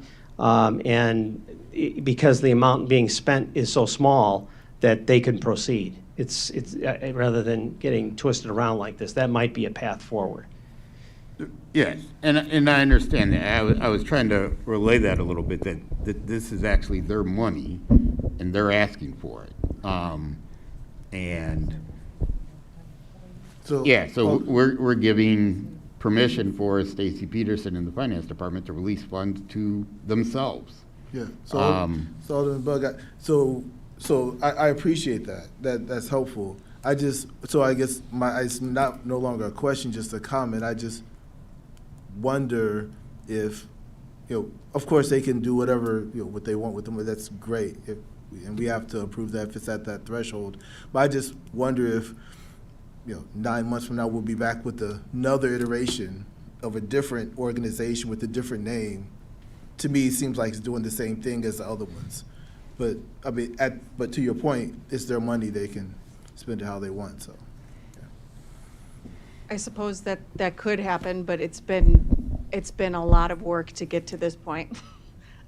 because the amount being spent is so small that they can proceed. It's rather than getting twisted around like this, that might be a path forward. Yes, and I understand that. I was trying to relay that a little bit, that this is actually their money, and they're asking for it. And, So, yeah, so we're giving permission for Stacy Peterson in the Finance Department to release funds to themselves. Yeah, so, Um, so I appreciate that. That's helpful. I guess it's not no longer a question, just a comment. I just wonder if, of course they can do whatever, what they want with them, but that's great. And we have to approve that if it's at that threshold. But I just wonder if, 9 months from now, we'll be back with another iteration of a different organization with a different name. To me, it seems like it's doing the same thing as the other ones. But, I mean, but to your point, it's their money, they can spend it how they want, so. I suppose that could happen, but it's been a lot of work to get to this point,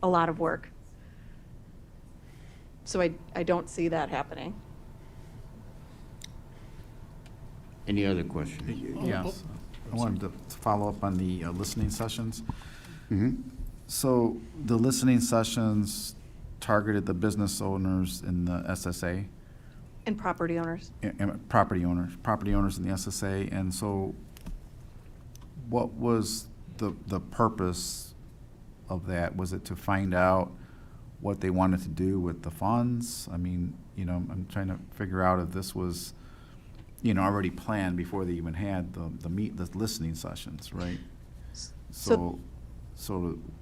a lot of work. So I don't see that happening. Any other questions? Yes. I wanted to follow up on the listening sessions. So the listening sessions targeted the business owners in the SSA? And property owners. And property owners in the SSA. And so what was the purpose of that? Was it to find out what they wanted to do with the funds? I mean, I'm trying to figure out if this was, already planned before they even had the listening sessions, right? So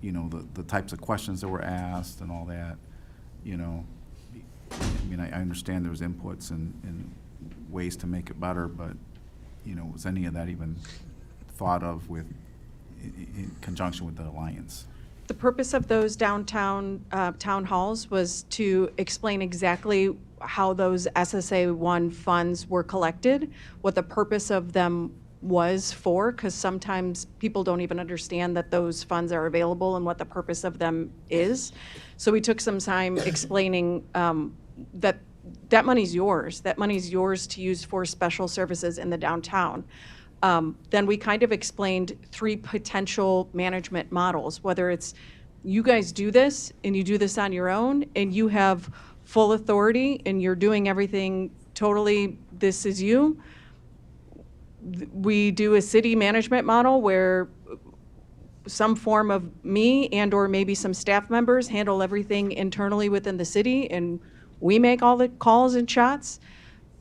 the types of questions that were asked and all that, I understand there's inputs and ways to make it better, but, was any of that even thought of in conjunction with the Alliance? The purpose of those downtown town halls was to explain exactly how those SSA 1 funds were collected, what the purpose of them was for, because sometimes people don't even understand that those funds are available and what the purpose of them is. So we took some time explaining that money's yours. That money's yours to use for special services in the downtown. Then we kind of explained 3 potential management models, whether it's you guys do this and you do this on your own and you have full authority and you're doing everything totally, this is you. We do a city management model where some form of me and or maybe some staff members handle everything internally within the city and we make all the calls and shots.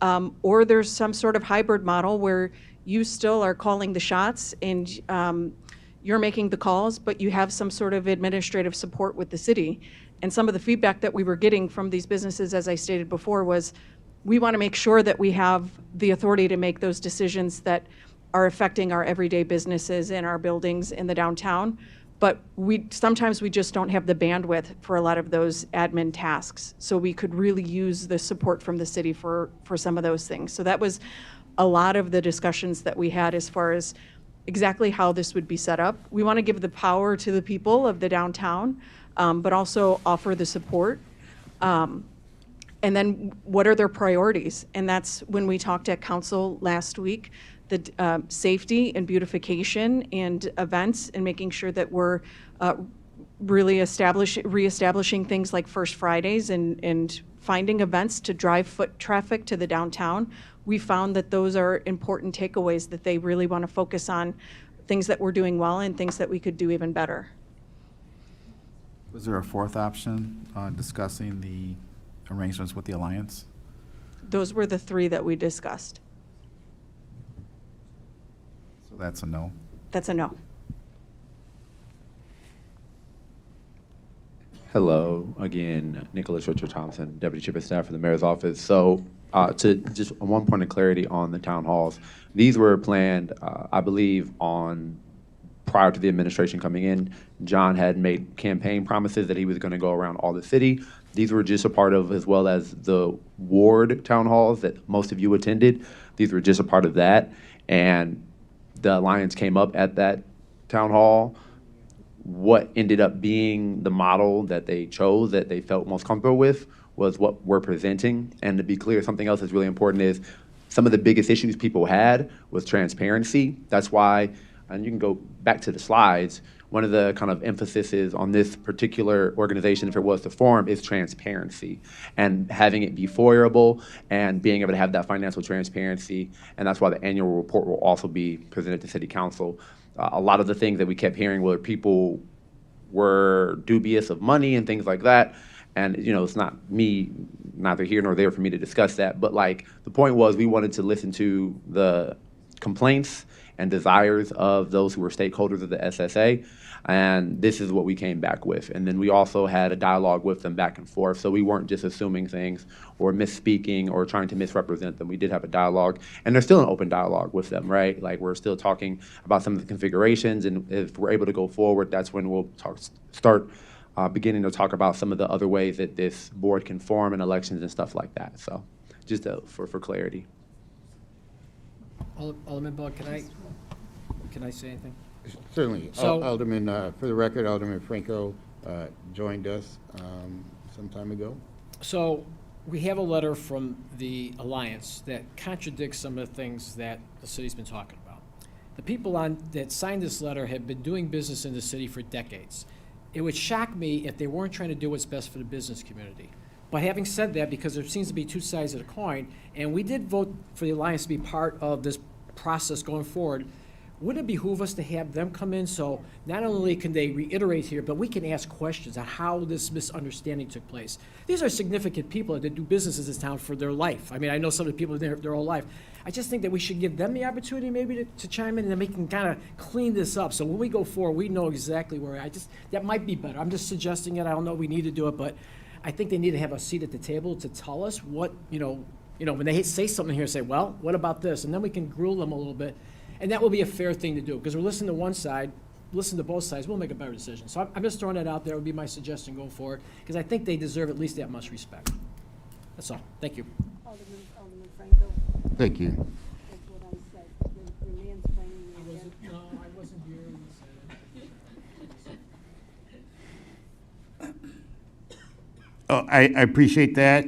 Or there's some sort of hybrid model where you still are calling the shots and you're making the calls, but you have some sort of administrative support with the city. And some of the feedback that we were getting from these businesses, as I stated before, was we want to make sure that we have the authority to make those decisions that are affecting our everyday businesses and our buildings in the downtown. But sometimes we just don't have the bandwidth for a lot of those admin tasks. So we could really use the support from the city for some of those things. So that was a lot of the discussions that we had as far as exactly how this would be set up. We want to give the power to the people of the downtown, but also offer the support. And then what are their priorities? And that's when we talked at council last week, the safety and beautification and events and making sure that we're really reestablishing things like First Fridays and finding events to drive foot traffic to the downtown we found that those are important takeaways, that they really want to focus on things that we're doing well and things that we could do even better. Was there a fourth option, discussing the arrangements with the Alliance? Those were the three that we discussed. So that's a no. That's a no. Hello, again, Nicholas Richard Thompson, Deputy Chief of Staff for the Mayor's Office. So to just one point of clarity on the town halls, these were planned, I believe, on prior to the administration coming in. John had made campaign promises that he was going to go around all the city. These were just a part of, as well as the ward town halls that most of you attended. These were just a part of that. And the Alliance came up at that town hall. What ended up being the model that they chose, that they felt most comfortable with, was what we're presenting. And to be clear, something else that's really important is some of the biggest issues people had was transparency. That's why, and you can go back to the slides, one of the kind of emphases on this particular organization, if it was to form, is transparency and having it be foyerable and being able to have that financial transparency. And that's why the annual report will also be presented to City Council. A lot of the things that we kept hearing were people were dubious of money and things like that. And, you know, it's not me, neither here nor there for me to discuss that. But, like, the point was we wanted to listen to the complaints and desires of those who were stakeholders of the SSA. And this is what we came back with. And then we also had a dialogue with them back and forth. So we weren't just assuming things or misspeaking or trying to misrepresent them. We did have a dialogue. And there's still an open dialogue with them, right? Like, we're still talking about some of the configurations. And if we're able to go forward, that's when we'll start beginning to talk about some of the other ways that this board can form in elections and stuff like that. So just for clarity. Alderman Bug, can I say anything? Certainly. So- Alderman, for the record, Alderman Franco joined us some time ago. So we have a letter from the Alliance that contradicts some of the things that the city's been talking about. The people that signed this letter have been doing business in the city for decades. It would shock me if they weren't trying to do what's best for the business community. But having said that, because there seems to be two sides of the coin, and we did vote for the Alliance to be part of this process going forward, wouldn't it behoove us to have them come in so not only can they reiterate here, but we can ask questions on how this misunderstanding took place? These are significant people that do business in this town for their life. I mean, I know some of the people there their whole life. I just think that we should give them the opportunity maybe to chime in, and then we can kind of clean this up. So when we go forward, we know exactly where that might be better. I'm just suggesting it. I don't know if we need to do it, but I think they need to have a seat at the table to tell us what, when they say something here, say, well, what about this? And then we can grill them a little bit. And that will be a fair thing to do, because we're listening to one side, listen to both sides, we'll make a better decision. So I'm just throwing that out there. It would be my suggestion going forward, because I think they deserve at least that much respect. That's all. Thank you. Alderman Franco, Thank you. that's what I said. You're mansplaining me again. No, I wasn't here when you said it. Oh, I appreciate that.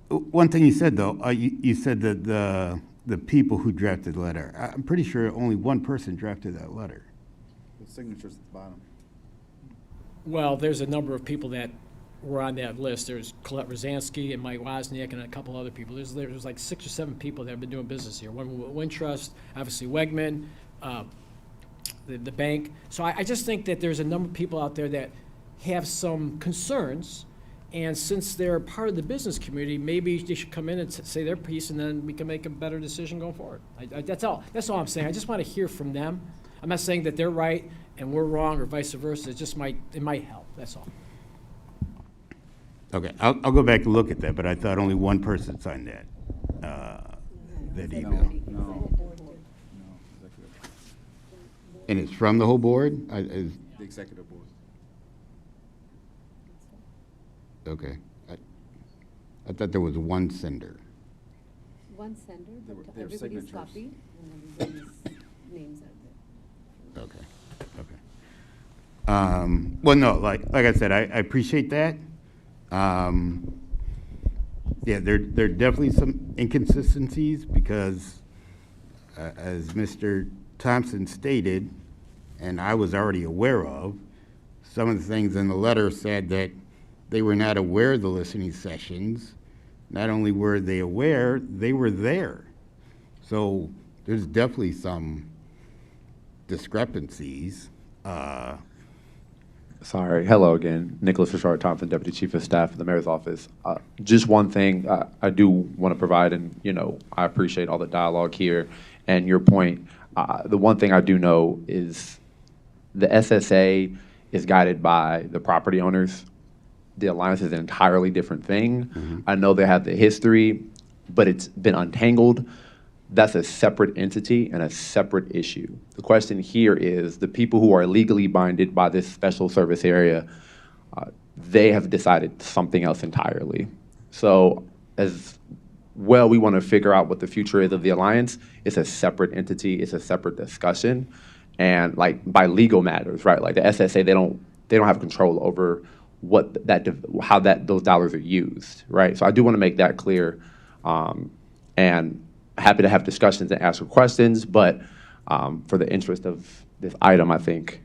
One thing you said, though, you said that the people who drafted the letter, I'm pretty sure only one person drafted that letter. The signatures at the bottom. Well, there's a number of people that were on that list. There's Colette Rosansky and Mike Wozniak and a couple other people. There's like 6 or 7 people that have been doing business here. One with Wintrust, obviously Wegman, the bank. So I just think that there's a number of people out there that have some concerns. And since they're part of the business community, maybe they should come in and say their piece, and then we can make a better decision going forward. That's all I'm saying. I just want to hear from them. I'm not saying that they're right and we're wrong or vice versa. It might help. That's all. Okay, I'll go back and look at that, but I thought only one person signed that email. No. And it's from the whole board? The executive board. Okay. I thought there was one sender. One sender, There but were everybody's signatures. copied and everybody's names are there. Okay. Well, no, like I said, I appreciate that. Yeah, there are definitely some inconsistencies because, as Mr. Thompson stated, and I was already aware of, some of the things in the letter said that they were not aware of the listening sessions. not only were they aware, they were there. So there's definitely some discrepancies. Sorry. Hello again. Nicholas Richard Thompson, Deputy Chief of Staff for the Mayor's Office. Just one thing I do want to provide, and I appreciate all the dialogue here and your point. The one thing I do know is the SSA is guided by the property owners. The Alliance is an entirely different thing. I know they have the history, but it's been untangled. That's a separate entity and a separate issue. The question here is the people who are legally binded by this special service area, they have decided something else entirely. So as well, we want to figure out what the future is of the Alliance. It's a separate entity. It's a separate discussion. And like by legal matters, right? Like the SSA, they don't have control over how those dollars are used, right? So I do want to make that clear. And happy to have discussions and answer questions, but for the interest of this item, I think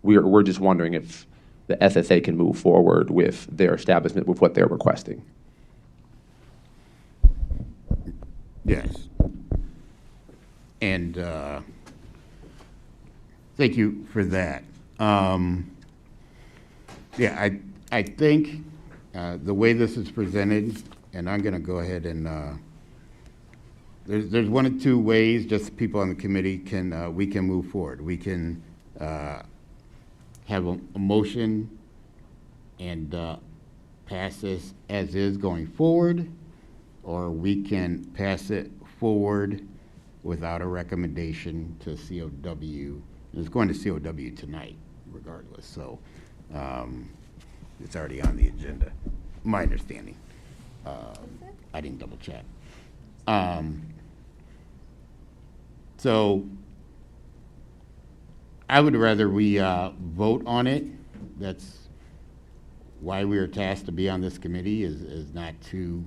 we're just wondering if the SSA can move forward with their establishment with what they're requesting. Yes. And thank you for that. Yeah, I think the way this is presented, and I'm going to go ahead and there's one of two ways just people on the committee we can move forward. We can have a motion and pass this as is going forward, or we can pass it forward without a recommendation to COW. It's going to COW tonight, regardless. So it's already on the agenda, my understanding. I didn't double check. So I would rather we vote on it. That's why we were tasked to be on this committee, is not to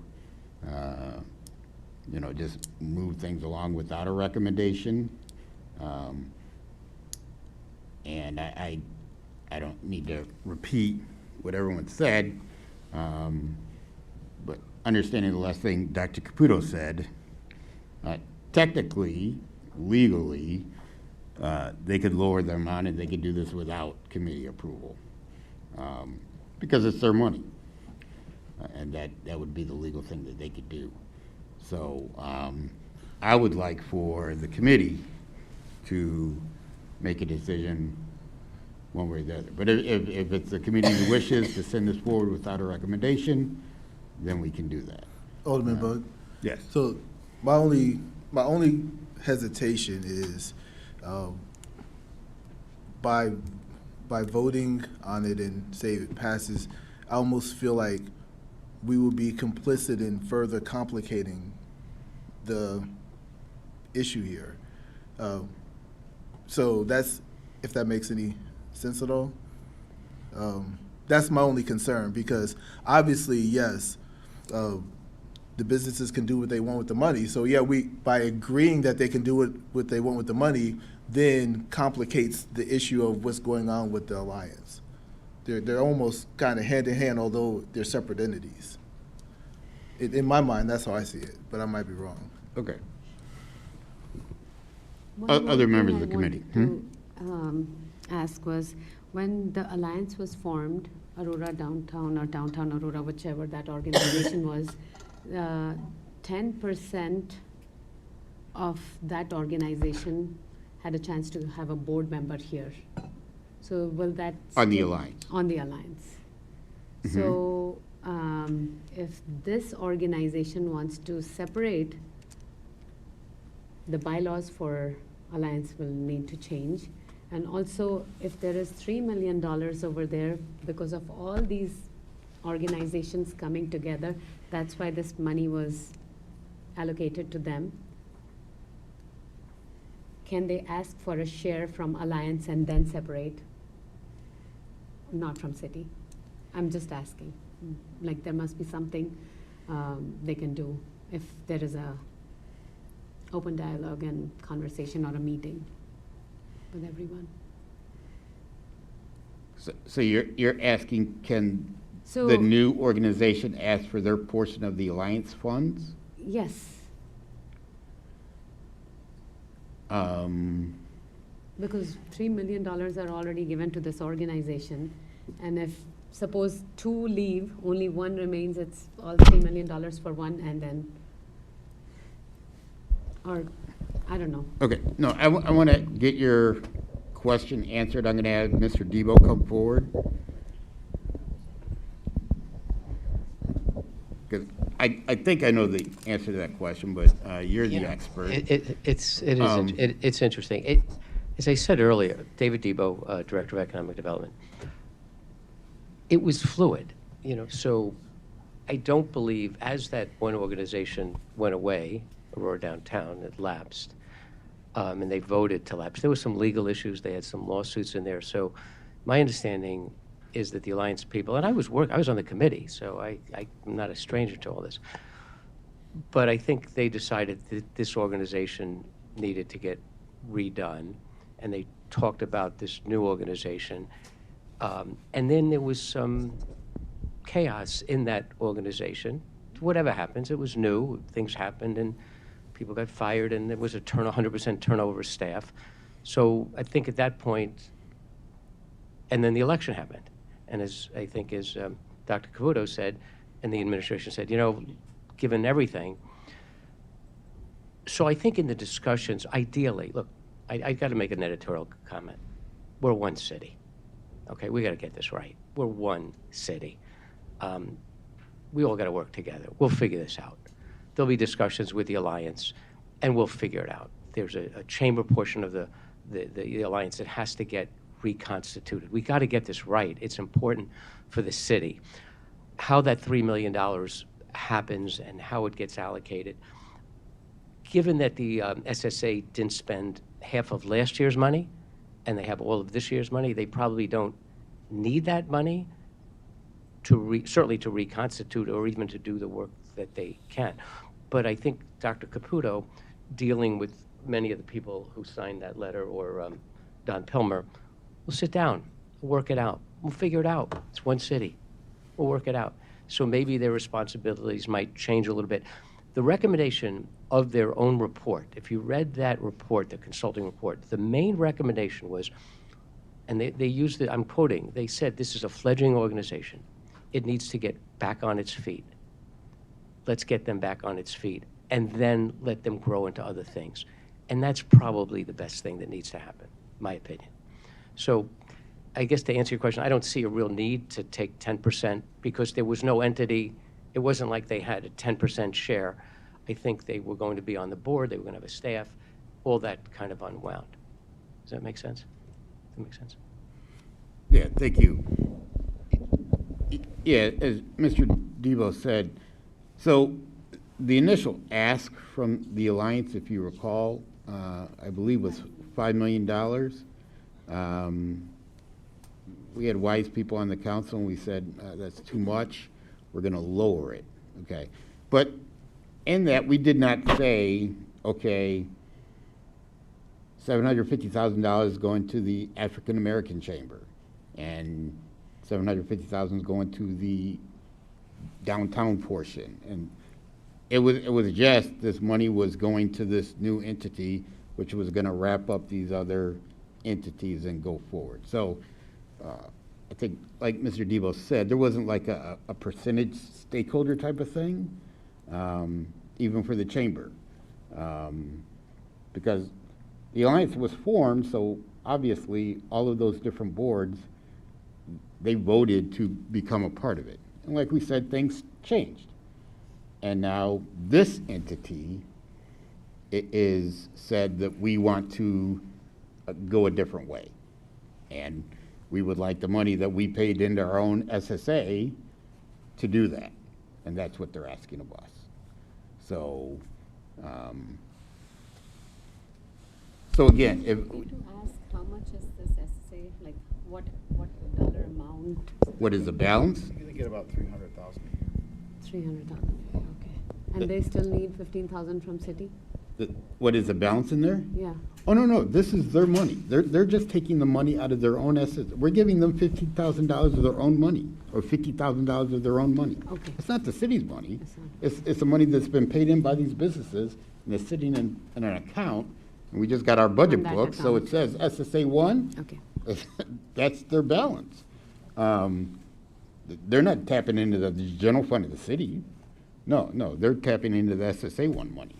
just move things along without a recommendation. And I don't need to repeat what everyone said, but understanding the last thing Dr. Caputo said, technically, legally, they could lower their amount and they could do this without committee approval, because it's their money, and that would be the legal thing that they could do. So I would like for the committee to make a decision one way or the other. But if it's the committee who wishes to send this forward without a recommendation, then we can do that. Alderman Bug? Yes. So my only hesitation is by voting on it and say it passes, I almost feel like we will be complicit in further complicating the issue here. So that's, if that makes any sense at all. That's my only concern, because obviously, yes, the businesses can do what they want with the money. So yeah, by agreeing that they can do what they want with the money, then complicates the issue of what's going on with the Alliance. They're almost kind of hand in hand, although they're separate entities. In my mind, that's how I see it, but I might be wrong. Okay. One more Other thing members I of the committee. wanted to ask was, when the alliance was formed, Aurora Downtown or Downtown Aurora, whichever that organization was, 10% of that organization had a chance to have a board member here. So will that On the still- alliance. On the alliance. So if this organization wants to separate, the bylaws for alliance will need to change. And also, if there is $3 million over there, because of all these organizations coming together, that's why this money was allocated to them. Can they ask for a share from alliance and then separate? Not from city. I'm just asking. Like, there must be something they can do if there is a open dialogue and conversation or a meeting with everyone. So you're asking, can So, the new organization asked for their portion of the alliance funds. yes, Um, because $3 million are already given to this organization. And if, suppose 2 leave, only 1 remains, it's all $3 million for one, and then, or, I don't know. Okay, no, I want to get your question answered. I'm going to have Mr. Debo come forward. Because I think I know the answer to that question, but you're the expert. It's Um, interesting. As I said earlier, David Debo, Director of Economic Development, it was fluid, so I don't believe, as that one organization went away, Aurora Downtown, it lapsed, and they voted to lapse. There were some legal issues, they had some lawsuits in there, so my understanding is that the Alliance people, and I was on the committee, so I'm not a stranger to all this, but I think they decided that this organization needed to get redone, and they talked about this new organization. And then there was some chaos in that organization. Whatever happens, it was new, things happened, and people got fired, and there was a 100% turnover of staff. So I think at that point, and then the election happened. And as Dr. Cavuto said, and the administration said, given everything. So I think in the discussions, ideally, look, I got to make an editorial comment. We're one city. Okay, we got to get this right. We're one city. We all got to work together. We'll figure this out. There'll be discussions with the Alliance, and we'll figure it out. There's a chamber portion of the Alliance that has to get reconstituted. We got to get this right. It's important for the city. How that $3 million happens and how it gets allocated. Given that the SSA didn't spend half of last year's money, and they have all of this year's money, they probably don't need that money certainly to reconstitute or even to do the work that they can. But I think Dr. Caputo, dealing with many of the people who signed that letter, or Don Pilmer, we'll sit down, we'll work it out. We'll figure it out. It's one city. We'll work it out. So maybe their responsibilities might change a little bit. The recommendation of their own report, if you read that report, the consulting report, the main recommendation was, and they used it, I'm quoting, they said this is a fledgling organization. It needs to get back on its feet. Let's get them back on its feet, and then let them grow into other things. And that's probably the best thing that needs to happen, my opinion. So I guess to answer your question, I don't see a real need to take 10% because there was no entity. It wasn't like they had a 10% share. I think they were going to be on the board. They were going to have a staff. All that kind of unwound. Does that make sense? Does that make sense? Yeah, thank you. Yeah, as Mr. Debo said, so the initial ask from the Alliance, if you recall, I believe was $5 million. We had wise people on the council, and we said, that's too much. We're going to lower it, okay? But in that, we did not say, okay, $750,000 going to the African American Chamber, and $750,000 is going to the downtown portion. And it was just this money was going to this new entity, which was going to wrap up these other entities and go forward. So I think, like Mr. Debo said, there wasn't like a percentage stakeholder type of thing, even for the chamber, because the Alliance was formed, so obviously all of those different boards, they voted to become a part of it. And like we said, things changed. And now this entity is said that we want to go a different way. And we would like the money that we paid into our own SSA to do that. And that's what they're asking of us. So, so again, if... To ask, how much is this SSA, like what dollar amount? What is the balance? They get about 300,000 a year. 300,000, okay. And they still need 15,000 from city? What is the balance in there? Yeah. Oh, no, this is their money. They're just taking the money out of their own assets. We're giving them $15,000 of their own money, or $50,000 of their own money. Okay. It's not the city's money. It's It's the money that's been paid in by these businesses, and it's sitting in an account, and we just got our budget On that book, so it account. says SSA 1, Okay. that's their balance. They're not tapping into the general fund of the city. No, they're tapping into the SSA 1 money.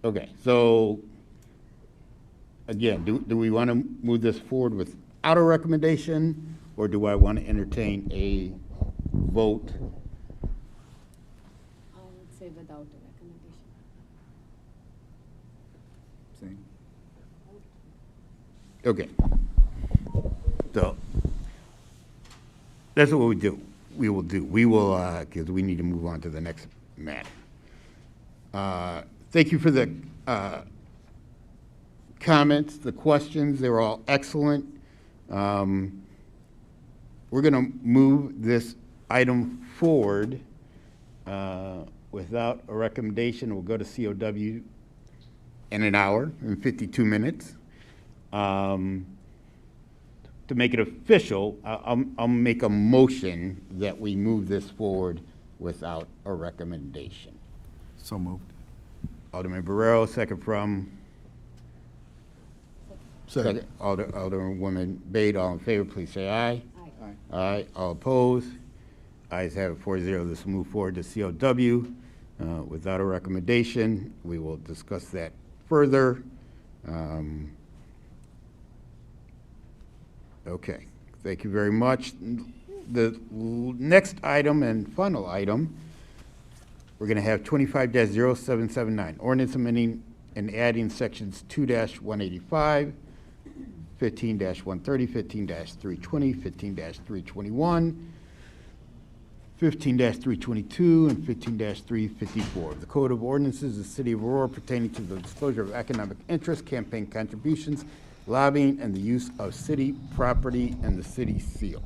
Okay, so, again, do we want to move this forward without a recommendation, or do I want to entertain a vote? I would say without a recommendation. Okay. So, that's what we do. We will do. We will, because we need to move on to the next matter. Thank you for the comments, the questions. They were all excellent. We're going to move this item forward without a recommendation. We'll go to COW in an hour and 52 minutes. To make it official, I'll make a motion that we move this forward without a recommendation. So moved. Alderman Barrero, second from Second. Alderwoman Bade. All in favor, please say aye. Aye. Aye. All opposed? Ayes have it 4-0. This will move forward to COW without a recommendation. We will discuss that further. Okay, thank you very much. The next item and final item, we're going to have 25-0779, ordinance amending and adding sections 2-185, 15-130, 15-320, 15-321, 15-322, and 15-354 of the Code of Ordinances of the City of Aurora pertaining to the disclosure of economic interest, campaign contributions, lobbying, and the use of city property and the city seal.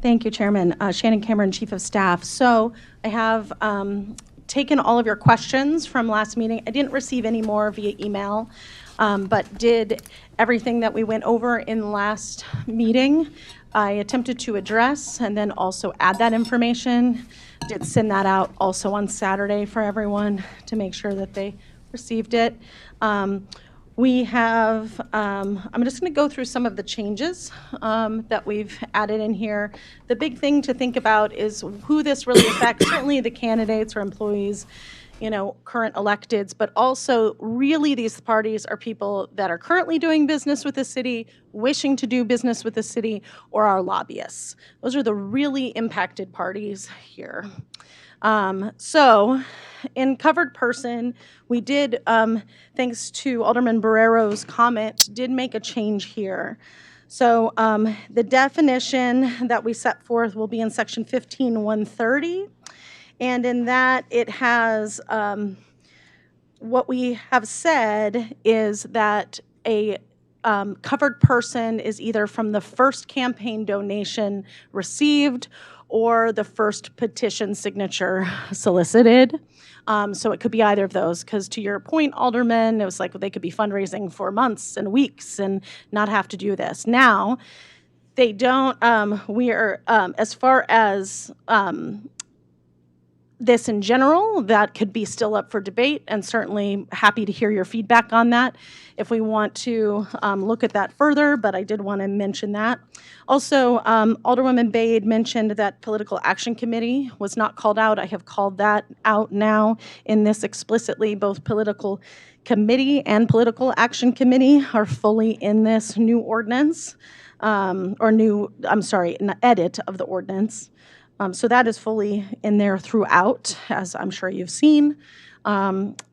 Thank you, Chairman. Shannon Cameron, Chief of Staff. So I have taken all of your questions from last meeting. I didn't receive any more via email, but did everything that we went over in last meeting. I attempted to address and then also add that information. Did send that out also on Saturday for everyone to make sure that they received it. We have, I'm just going to go through some of the changes that we've added in here. The big thing to think about is who this really affects, certainly the candidates or employees, you know, current electeds, but also really these parties are people that are currently doing business with the city, wishing to do business with the city, or are lobbyists. Those are the really impacted parties here. So in covered person, we did, thanks to Alderman Barrero's comment, did make a change here. So the definition that we set forth will be in section 15-130. And in that, it has, what we have said is that a covered person is either from the first campaign donation received or the first petition signature solicited. So it could be either of those, because to your point, Alderman, it was like they could be fundraising for months and weeks and not have to do this. Now, they don't, we are, as far as this in general, that could be still up for debate, and certainly happy to hear your feedback on that if we want to look at that further, but I did want to mention that. Also, Alderwoman Bade mentioned that Political Action Committee was not called out. I have called that out now in this explicitly. Both Political Committee and Political Action Committee are fully in this new ordinance, an edit of the ordinance. So that is fully in there throughout, as I'm sure you've seen.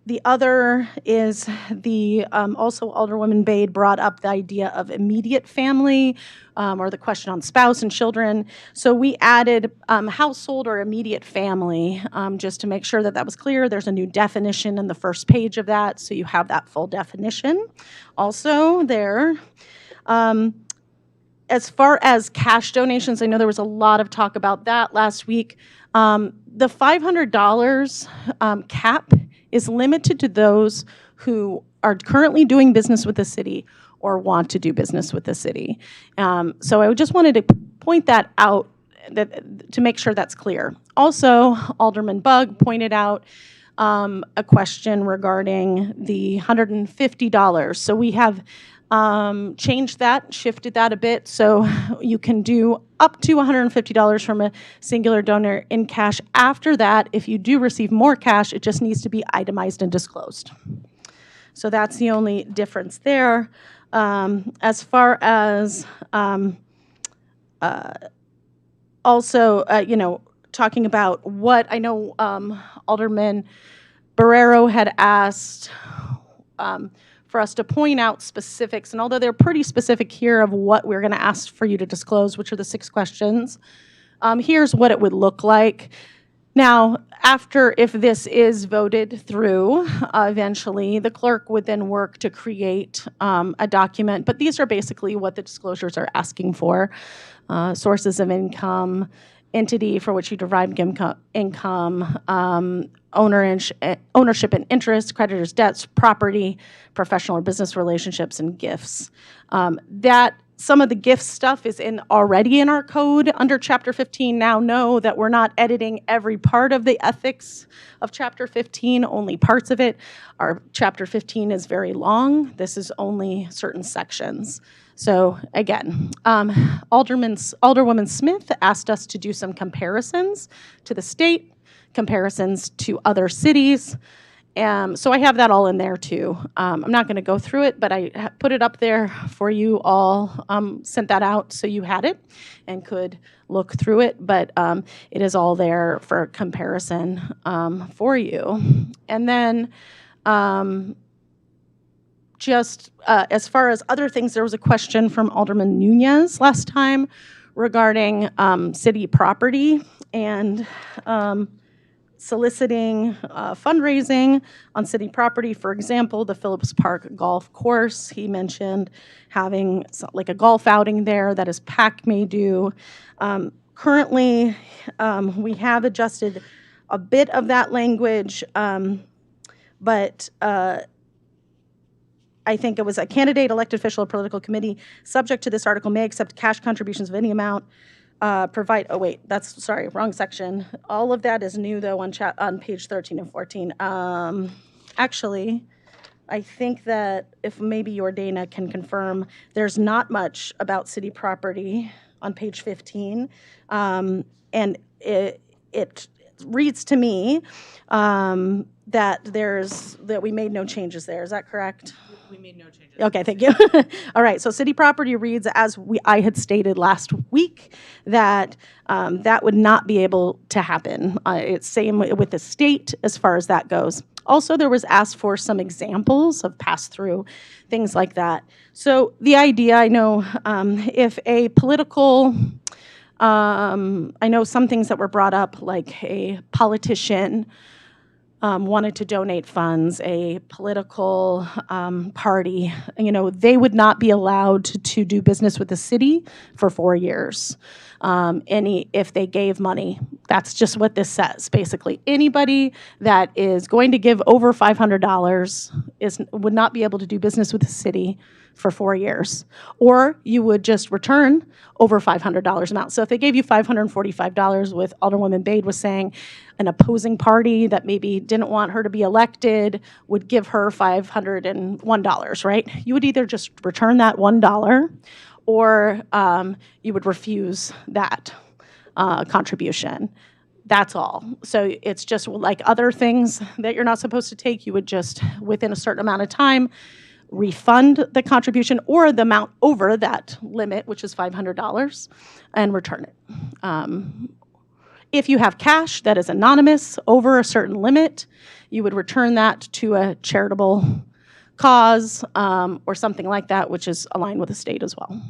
The other is the, also Alderwoman Bade brought up the idea of immediate family, or the question on spouse and children. So we added household or immediate family, just to make sure that that was clear. There's a new definition in the first page of that, so you have that full definition also there. As far as cash donations, I know there was a lot of talk about that last week. the $500 cap is limited to those who are currently doing business with the city or want to do business with the city. So I just wanted to point that out to make sure that's clear. Also, Alderman Bug pointed out a question regarding the $150. So we have changed that, shifted that a bit, so you can do up to $150 from a singular donor in cash. After that, if you do receive more cash, it just needs to be itemized and disclosed. So that's the only difference there. As far as also, talking about what I know Alderman Barrero had asked for us to point out specifics, and although they're pretty specific here of what we're going to ask for you to disclose, which are the 6 questions, here's what it would look like. Now, if this is voted through, eventually, the clerk would then work to create a document, but these are basically what the disclosures are asking for. Sources of income, entity for which you derived income, ownership and interest, creditors' debts, property, professional or business relationships, and gifts. Some of the gift stuff is already in our code under Chapter 15. Now know that we're not editing every part of the ethics of Chapter 15, only parts of it. Our Chapter 15 is very long. This is only certain sections. So again, Alderwoman Smith asked us to do some comparisons to the state, comparisons to other cities. So I have that all in there too. I'm not going to go through it, but I put it up there for you all, sent that out so you had it and could look through it, but it is all there for comparison for you. And then as far as other things, there was a question from Alderman Nunez last time regarding city property and soliciting fundraising on city property. For example, the Phillips Park Golf Course. He mentioned having like a golf outing there that his PAC may do. Currently, we have adjusted a bit of that language, but I think it was a candidate, elected official, or political committee subject to this article may accept cash contributions of any amount. Wrong section. All of that is new though on page 13 and 14. Actually, I think that if maybe your Dana can confirm, there's not much about city property on page 15, and it reads to me that we made no changes there. Is that correct? We made no changes. Okay, thank you. All right, so city property reads as I had stated last week that that would not be able to happen. It's same with the state as far as that goes. Also, there was asked for some examples of pass-through, things like that. So the idea, I know, if a political, I know some things that were brought up, like a politician wanted to donate funds, a political party, they would not be allowed to do business with the city for 4 years. If they gave money, that's just what this says. Basically, anybody that is going to give over $500 would not be able to do business with the city for 4 years, or you would just return over $500 amount. So if they gave you $545, with Alderwoman Bade was saying, an opposing party that maybe didn't want her to be elected would give her $501, right? You would either just return that $1, or you would refuse that contribution. That's all. So it's just like other things that you're not supposed to take. You would just, within a certain amount of time, refund the contribution or the amount over that limit, which is $500, and return it. If you have cash that is anonymous over a certain limit, you would return that to a charitable cause or something like that, which is aligned with the state as well.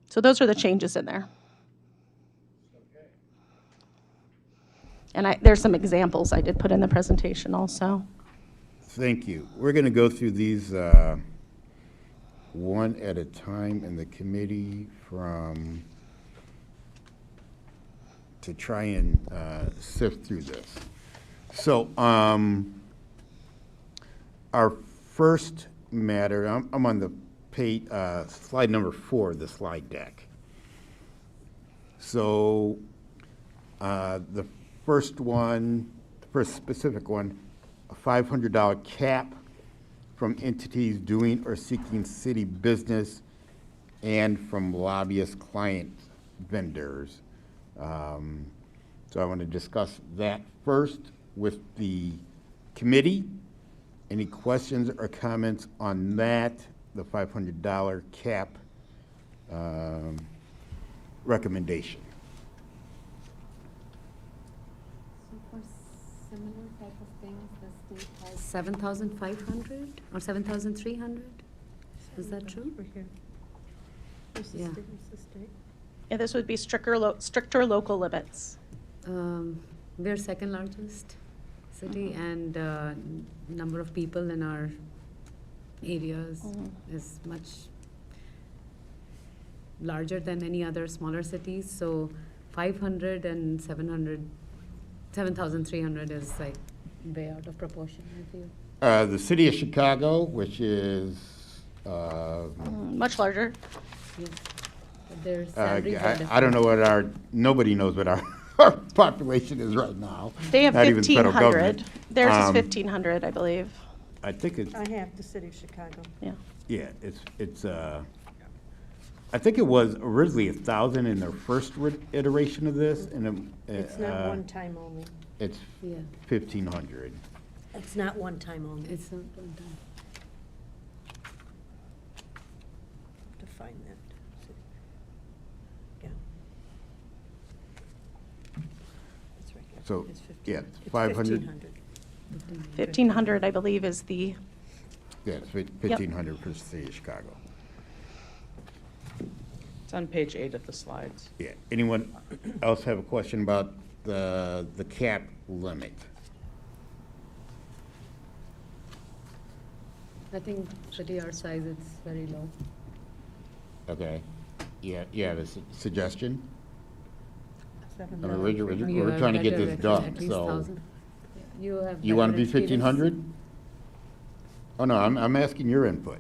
So those are the changes in there. And there's some examples I did put in the presentation also. Thank you. We're going to go through these one at a time in the committee from to try and sift through this. So, our first matter, I'm on the page, slide number 4 of the slide deck. So, the first one, the first specific one, a $500 cap from entities doing or seeking city business and from lobbyist client vendors. So I want to discuss that first with the committee. Any questions or comments on that, the $500 cap recommendation? So for similar type of things, the state has 7,500 or 7,300? Is that true? Yeah. Yeah, this would be stricter local limits. We're second largest city, and number of people in our areas is much larger than any other smaller cities. So 500 and 7,300 is like way out of proportion, I feel. The city of Chicago, which is, Much larger. Yes. But their salaries are different. I don't know what nobody knows what our our population is right now. They have Not even the federal 1,500. government. Theirs is 1,500, I believe. I think it's, I have the city of Chicago. Yeah. yeah, it's, I think it was originally 1,000 in their first iteration of this, and It's not one time only. it's Yeah, 1,500. It's not one time only. it's not one time. To find that. Yeah. That's right. So, It's yeah, 1,500. It's 500. 1,500. 1,500, I believe, is the, Yeah, it's 1,500 for the city of Chicago. It's on page 8 of the slides. Yeah, anyone else have a question about the cap limit? I think city our size, it's very low. Okay, yeah, you have a suggestion? I mean, 7,500. You we're have trying to get better this at done, least so. 1,000. You have. You want to better be experience. 1,500? Oh, no, I'm asking your input.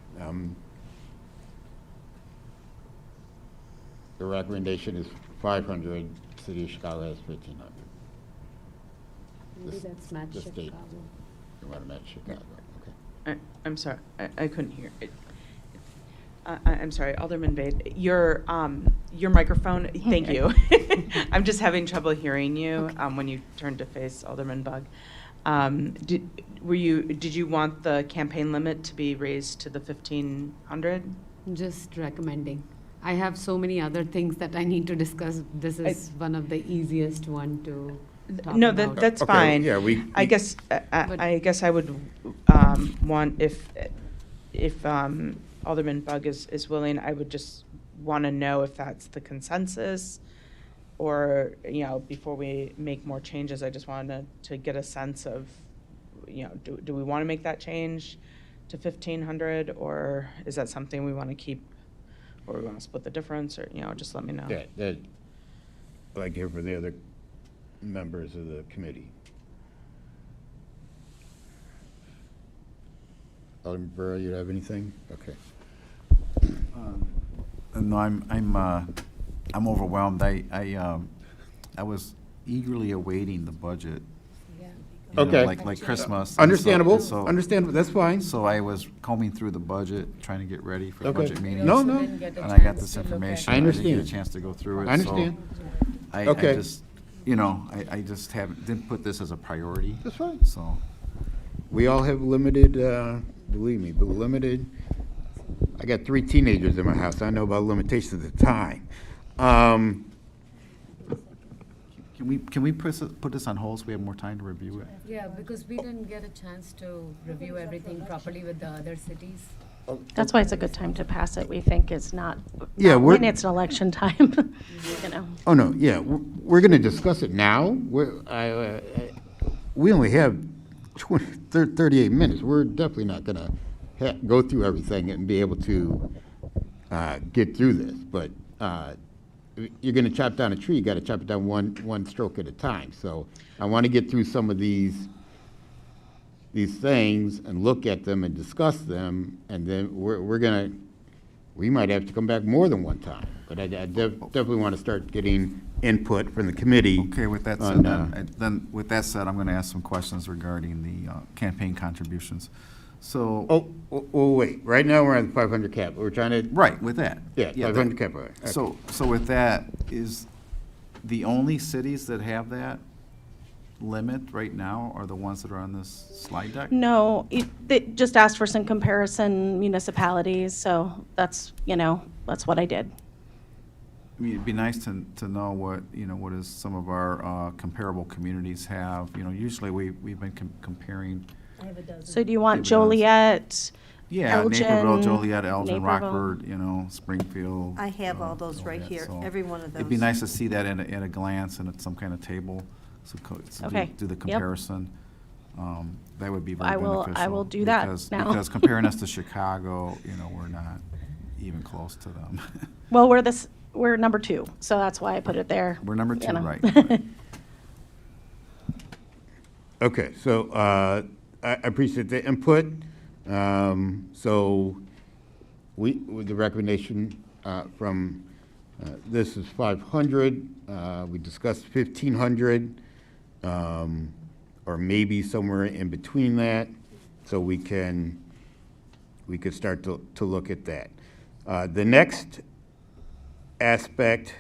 The recommendation is 500, City of Chicago has 1,500. Maybe The- that's match the state. Chicago. You want to match Chicago, okay. I'm sorry, I couldn't hear. I'm sorry, Alderman Bade, your microphone, thank you. I'm just having trouble hearing you when you turn to face Alderman Bug. Did you want the campaign limit to be raised to the 1,500? Just recommending. I have so many other things that I need to discuss. This is one of the easiest one to talk No, about. that's Okay, fine. yeah, I guess, I guess I would want, if Alderman Bug is willing, I would just want to know if that's the consensus, or, before we make more changes, I just wanted to get a sense of, do we want to make that change to 1,500, or is that something we want to keep, or we want to split the difference, or, just let me know. Yeah, I'd like to hear from the other members of the committee. Alderman Burrow, you have anything? Okay. No, I'm overwhelmed. I was eagerly awaiting the budget. Yeah. you know, Okay. like Christmas. and so- Understandable, so- understandable, that's fine. So I was combing through the budget, trying to get ready for the Okay. budget meeting. No, no. Didn't get a And I got chance this to look at information. it. I didn't get understand. a chance to go through it. I understand. So I Okay. just, I just didn't put this as a priority. That's fine. So, We all have limited, believe me, but limited, I got 3 teenagers in my house, I know about limitations of time. can we put this on hold so we have more time to review it? Yeah, because we didn't get a chance to review everything properly with the other cities. that's why it's a good time to pass it, we think, is not Yeah, not we're- when it's an election time, you know. Oh, no, yeah, we're going to discuss it now. We only have 38 minutes. We're definitely not going to go through everything and be able to get through this. But you're gonna chop down a tree, you gotta chop it down one stroke at a time. So I want to get through some of these things and look at them and discuss them, and then we might have to come back more than one time. But I definitely want to start getting input from the committee. Okay, with that on, said, then with that said, I'm going to ask some questions regarding the campaign contributions. So. Oh, wait, right now we're at the 500 cap. We're trying to. Right, with that. Yeah, 500 cap. All right. Okay. So with that, is the only cities that have that limit right now are the ones that are on this slide deck? No, they just asked for some comparison municipalities, so that's, that's what I did. I mean, it'd be nice to know what, what is some of our comparable communities have. Usually we've been comparing. So do you want Give it us. Joliet? Yeah, Elgin, Naperville, Joliet, Elgin, Naperville. Rockford, Springfield. I have all those right that, here, so every one of those. It'd be nice to see that at a glance and at some kind of table, so Okay, do the yep. comparison. That would be very I beneficial. will do that because- now. Because comparing us to Chicago, we're not even close to them. Well, we're number 2, so that's why I put it there. We're number 2, right. Okay, so I appreciate the input. So with the recommendation from, this is 500, we discussed 1,500, or maybe somewhere in between that, so we could start to look at that. The next aspect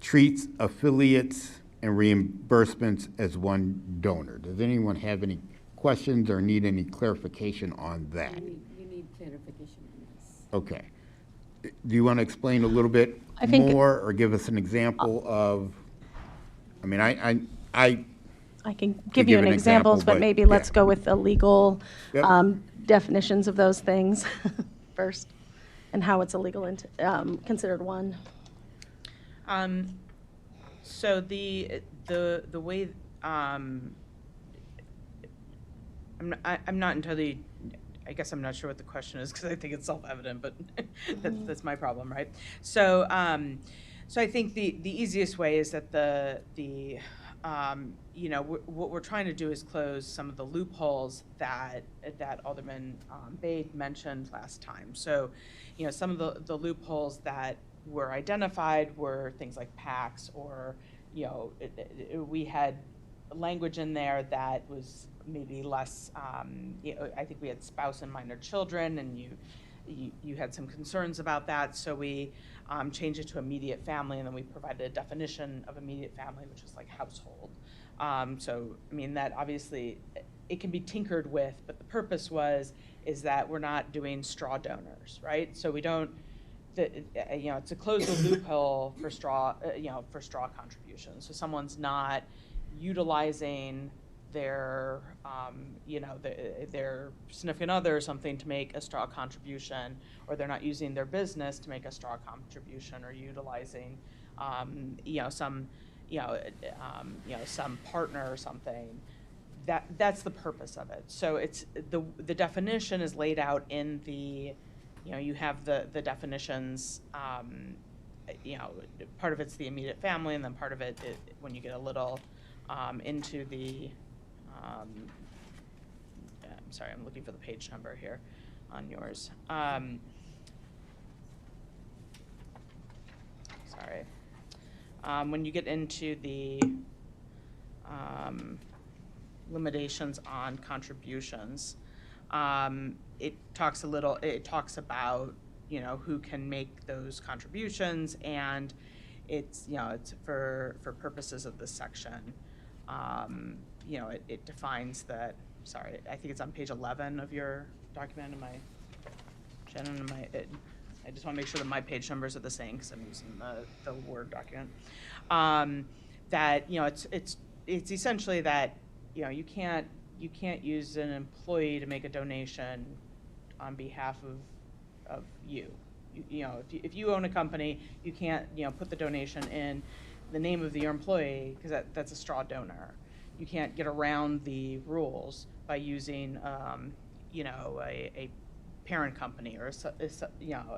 treats affiliates and reimbursements as one donor. Does anyone have any questions or need any clarification on that? You need clarification on this. Okay. Do you want to explain a little bit I think- more or give us an example of, I mean, I I can give you an examples, but maybe let's go with the legal Yep. definitions of those things first, and how it's illegal considered one. So the way, I'm not entirely, I guess I'm not sure what the question is, because I think it's self-evident, but that's my problem, right? So I think the easiest way is that what we're trying to do is close some of the loopholes that Alderman Bade mentioned last time. So, some of the loopholes that were identified were things like PACs, or, we had language in there that was maybe less, I think we had spouse and minor children, and you had some concerns about that, so we changed it to immediate family, and then we provided a definition of immediate family, which is like household. So, I mean, that obviously, it can be tinkered with, but the purpose is that we're not doing straw donors, right? So we don't, to close the loophole for straw contributions. So someone's not utilizing their, their significant other or something to make a straw contribution, or they're not using their business to make a straw contribution, or utilizing, some partner or something. That's the purpose of it. So it's the definition is laid out in the, you have the definitions. Part of it's the immediate family, and then part of it, when you get a little into the. I'm sorry, I'm looking for the page number here on yours. Sorry. When you get into the limitations on contributions, it talks about, who can make those contributions, and it's for purposes of this section, it defines that, sorry, I think it's on page 11 of your document. Shannon, I just want to make sure that my page numbers are the same, because I'm using the Word document. That, it's essentially that, you can't use an employee to make a donation on behalf of you. If you own a company, you can't, put the donation in the name of your employee, because that's a straw donor. You can't get around the rules by using, a parent company or a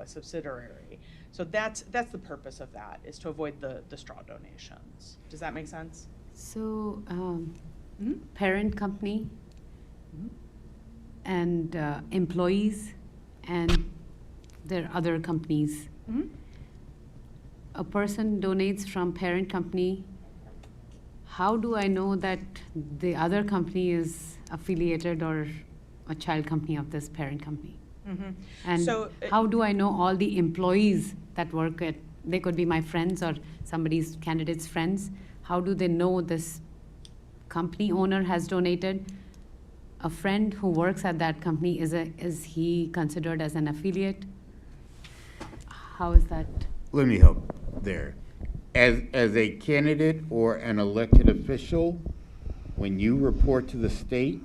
subsidiary. So that's the purpose of that, is to avoid the straw donations. Does that make sense? So, Mhm. parent company and employees and there are other companies. Mhm. A person donates from parent company. How do I know that the other company is affiliated or a child company of this parent company? Mhm. And So, how do I know all the employees that work at, they could be my friends or somebody's candidate's friends. How do they know this company owner has donated? A friend who works at that company, is he considered as an affiliate? How is that? Let me help there. As a candidate or an elected official, when you report to the state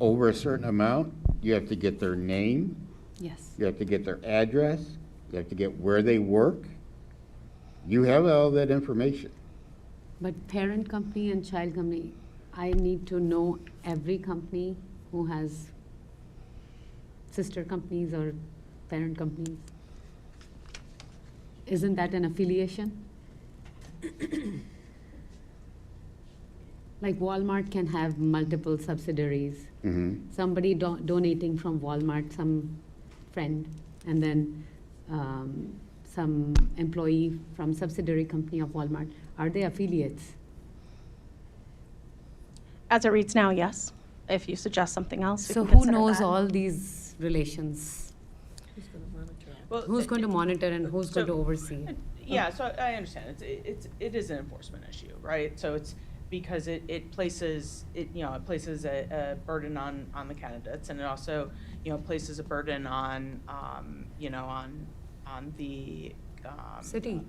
over a certain amount, you have to get their name, Yes. you have to get their address, you have to get where they work. You have all that information. But parent company and child company, I need to know every company who has sister companies or parent companies. Isn't that an affiliation? Like Walmart can have multiple subsidiaries. Mm-hmm. Somebody donating from Walmart, some friend, and then some employee from subsidiary company of Walmart. Are they affiliates? As it reads now, yes. If you suggest something else, we So can who consider knows that. all these relations? Well, Who's going to monitor and who's going to so- oversee? Yeah, so I understand. It is an enforcement issue, right? So it's because it places a burden on the candidates, and it also, places a burden on, on the City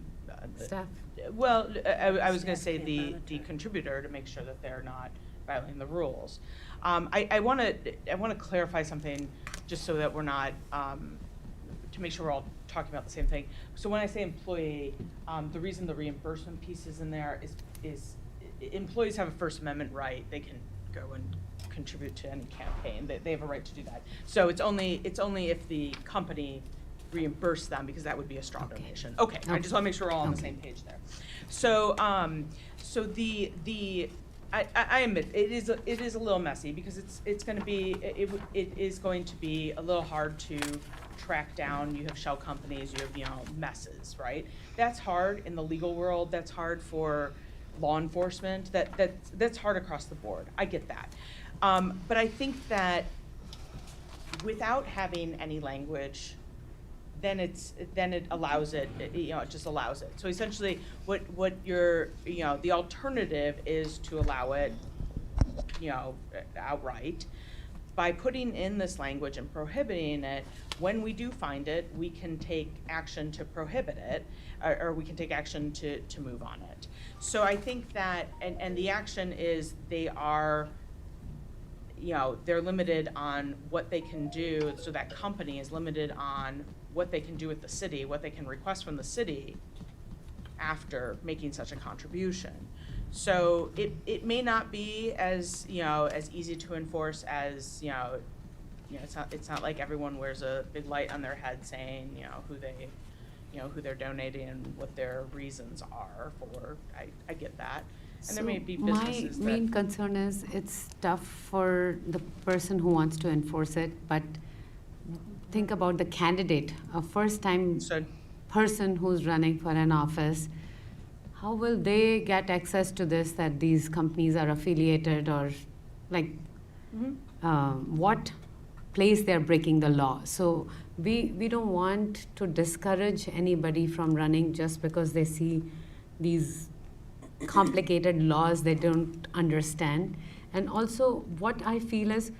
the- staff. Well, I was going to say the contributor, to make sure that they're not violating the rules. I want to clarify something, just so that we're not, to make sure we're all talking about the same thing. So when I say employee, the reason the reimbursement piece is in there is employees have a First Amendment right. They can go and contribute to any campaign. They have a right to do that. So it's only if the company reimburse them, because that would be a straw donation. Okay, I just want to make sure we're all on the same page there. So so I admit it is a little messy, because it's going to be it is going to be a little hard to track down. You have shell companies, you have messes, right? That's hard in the legal world. That's hard for law enforcement. That's hard across the board. I get that, but I think that without having any language, then it allows it. It just allows it. So essentially, what you're the alternative is to allow it, outright. By putting in this language and prohibiting it, when we do find it, we can take action to prohibit it, or we can take action to move on it. So I think that, and the action is they're limited on what they can do, so that company is limited on what they can do with the city, what they can request from the city after making such a contribution. So it may not be as easy to enforce as it's not like everyone wears a big light on their head saying who they're donating and what their reasons are for. I get that, and there may be businesses My main concern is it's tough for the person who wants to enforce it, but think about the candidate, a first-time person who's running for an office. How will they get access to this, that these companies are affiliated, or like what place they're breaking the law? So we don't want to discourage anybody from running just because they see these complicated laws they don't understand. And also what I feel is,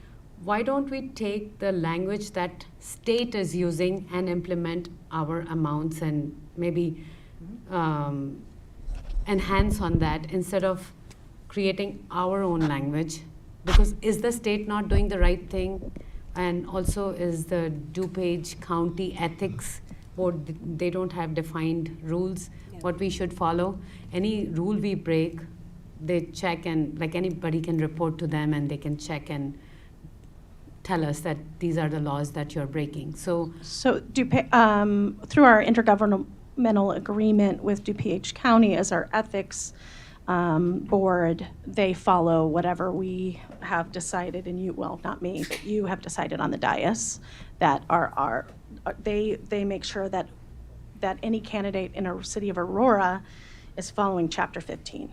why don't we take the language that state is using and implement our amounts and maybe enhance on that instead of creating our own language? Because is the state not doing the right thing? And also, is the DuPage County Ethics Board, they don't have defined rules, what we should follow. Any rule we break, they check, and like anybody can report to them and they can check and tell us that these are the laws that you're breaking. So So through our intergovernmental agreement with DuPage County as our ethics board, they follow whatever we have decided, and you, well, not me, but you have decided on the dais, that they make sure that any candidate in a city of Aurora is following Chapter 15.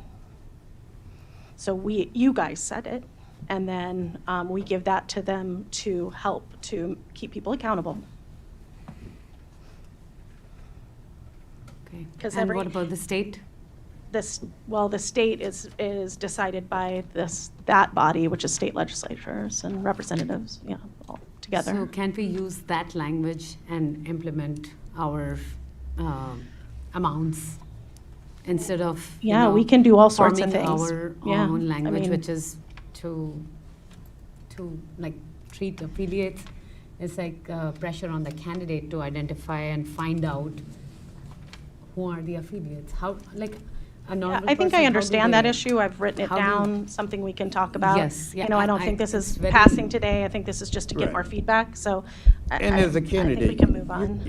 So you guys said it, and then we give that to them to help to keep people accountable. okay. 'Cause And what about the state? The state is decided by that body, which is state legislatures and representatives, all together. So can't we use that language and implement our amounts instead of, Yeah, we can do all sorts of forming things. our Yeah, own I language, mean- which is to like treat affiliates. It's like pressure on the candidate to identify and find out who are the affiliates. How, like, a normal Yeah, I think person, I how do understand that they- issue. I've written it how do- down, something we can talk about. Yes, yeah, I don't think this it's is very- passing today. I think this is just to get Right. more feedback, so. And as a candidate, I think we can move on.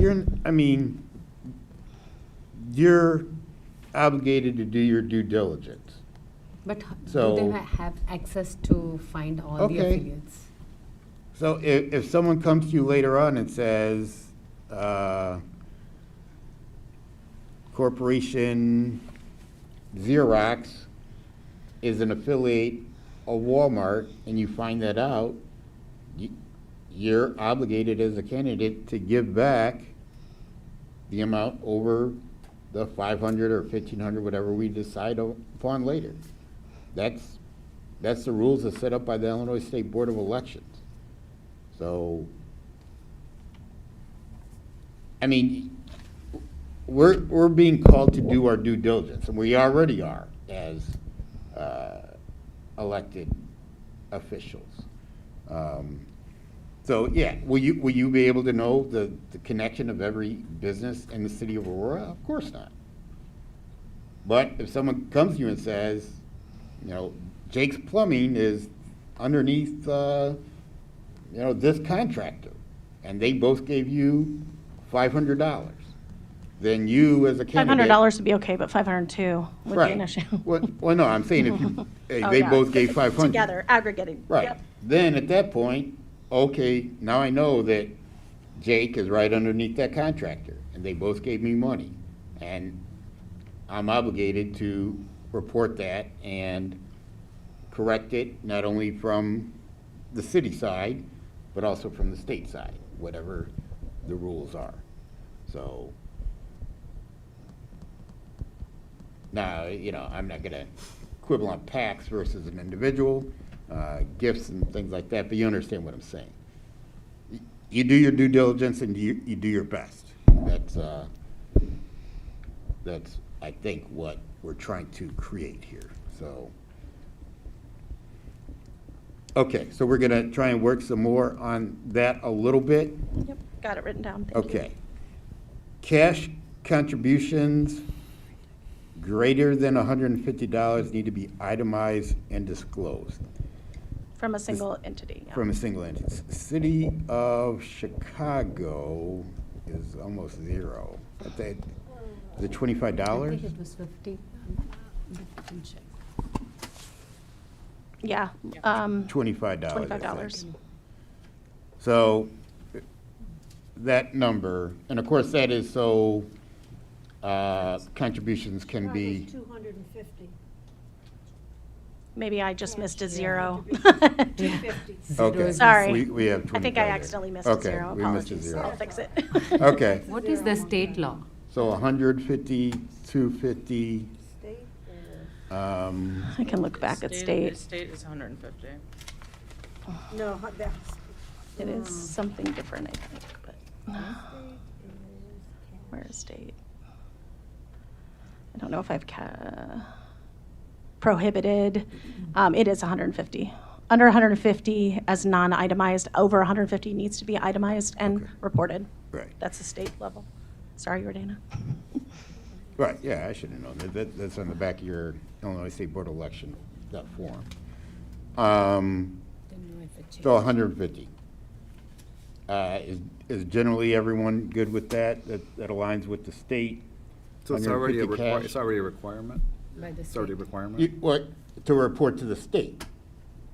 you're obligated to do your due diligence. But do So- they have access to find all the Okay. affiliates? So if someone comes to you later on and says, Corporation Xerox is an affiliate of Walmart, and you find that out, you're obligated as a candidate to give back the amount over the 500 or 1,500, whatever we decide upon later. That's the rules that's set up by the Illinois State Board of Elections. So, I mean, we're being called to do our due diligence, and we already are as elected officials. So, yeah, will you be able to know the connection of every business in the city of Aurora? Of course not. But if someone comes to you and says, Jake's Plumbing is underneath, this contractor, and they both gave you $500, then you as a candidate. $500 would be okay, but 502 would be an Right. issue. Well, no, I'm saying if you, Oh, they yeah. both gave 500. Together, aggregated. Right. Yep. Then at that point, okay, now I know that Jake is right underneath that contractor, and they both gave me money. And I'm obligated to report that and correct it, not only from the city side, but also from the state side, whatever the rules are. So, now, I'm not gonna quibble on tax versus an individual, gifts and things like that, but you understand what I'm saying. You do your due diligence and you do your best. That's, I think, what we're trying to create here, so. Okay, so we're gonna try and work some more on that a little bit. Yep, got it written down. Thank you. Okay. Cash contributions greater than $150 need to be itemized and disclosed From a single entity. Yeah. from a single entity. City of Chicago is almost zero. Is it I think $25? it was 50. Let me check. Yeah. $25. I $25. think. So that number, and of course that is so contributions can be, 250. Maybe I just missed a zero. 250. okay. Sorry. We have 25. I think I there. accidentally missed a zero. Okay, we missed a Apologies. zero. I'll fix it. Okay, What is the state law? so 150, 250, State or- I can look back at The state. state is 150. No, that's. It is something different, I think, but where is state? I don't know if I've prohibited. It is 150. Under 150 as non-itemized, over 150 needs to be itemized and Okay. reported. right. That's the state level. Sorry, Jordana. Right, yeah, I should have known that. That's on the back of your Illinois State Board of Election, that form. Didn't know if it changed. So 150. Is generally everyone good with that? That aligns with the state? So it's already a 150 cash? it's already a requirement? By the It's already a state. requirement? What, to report to the state.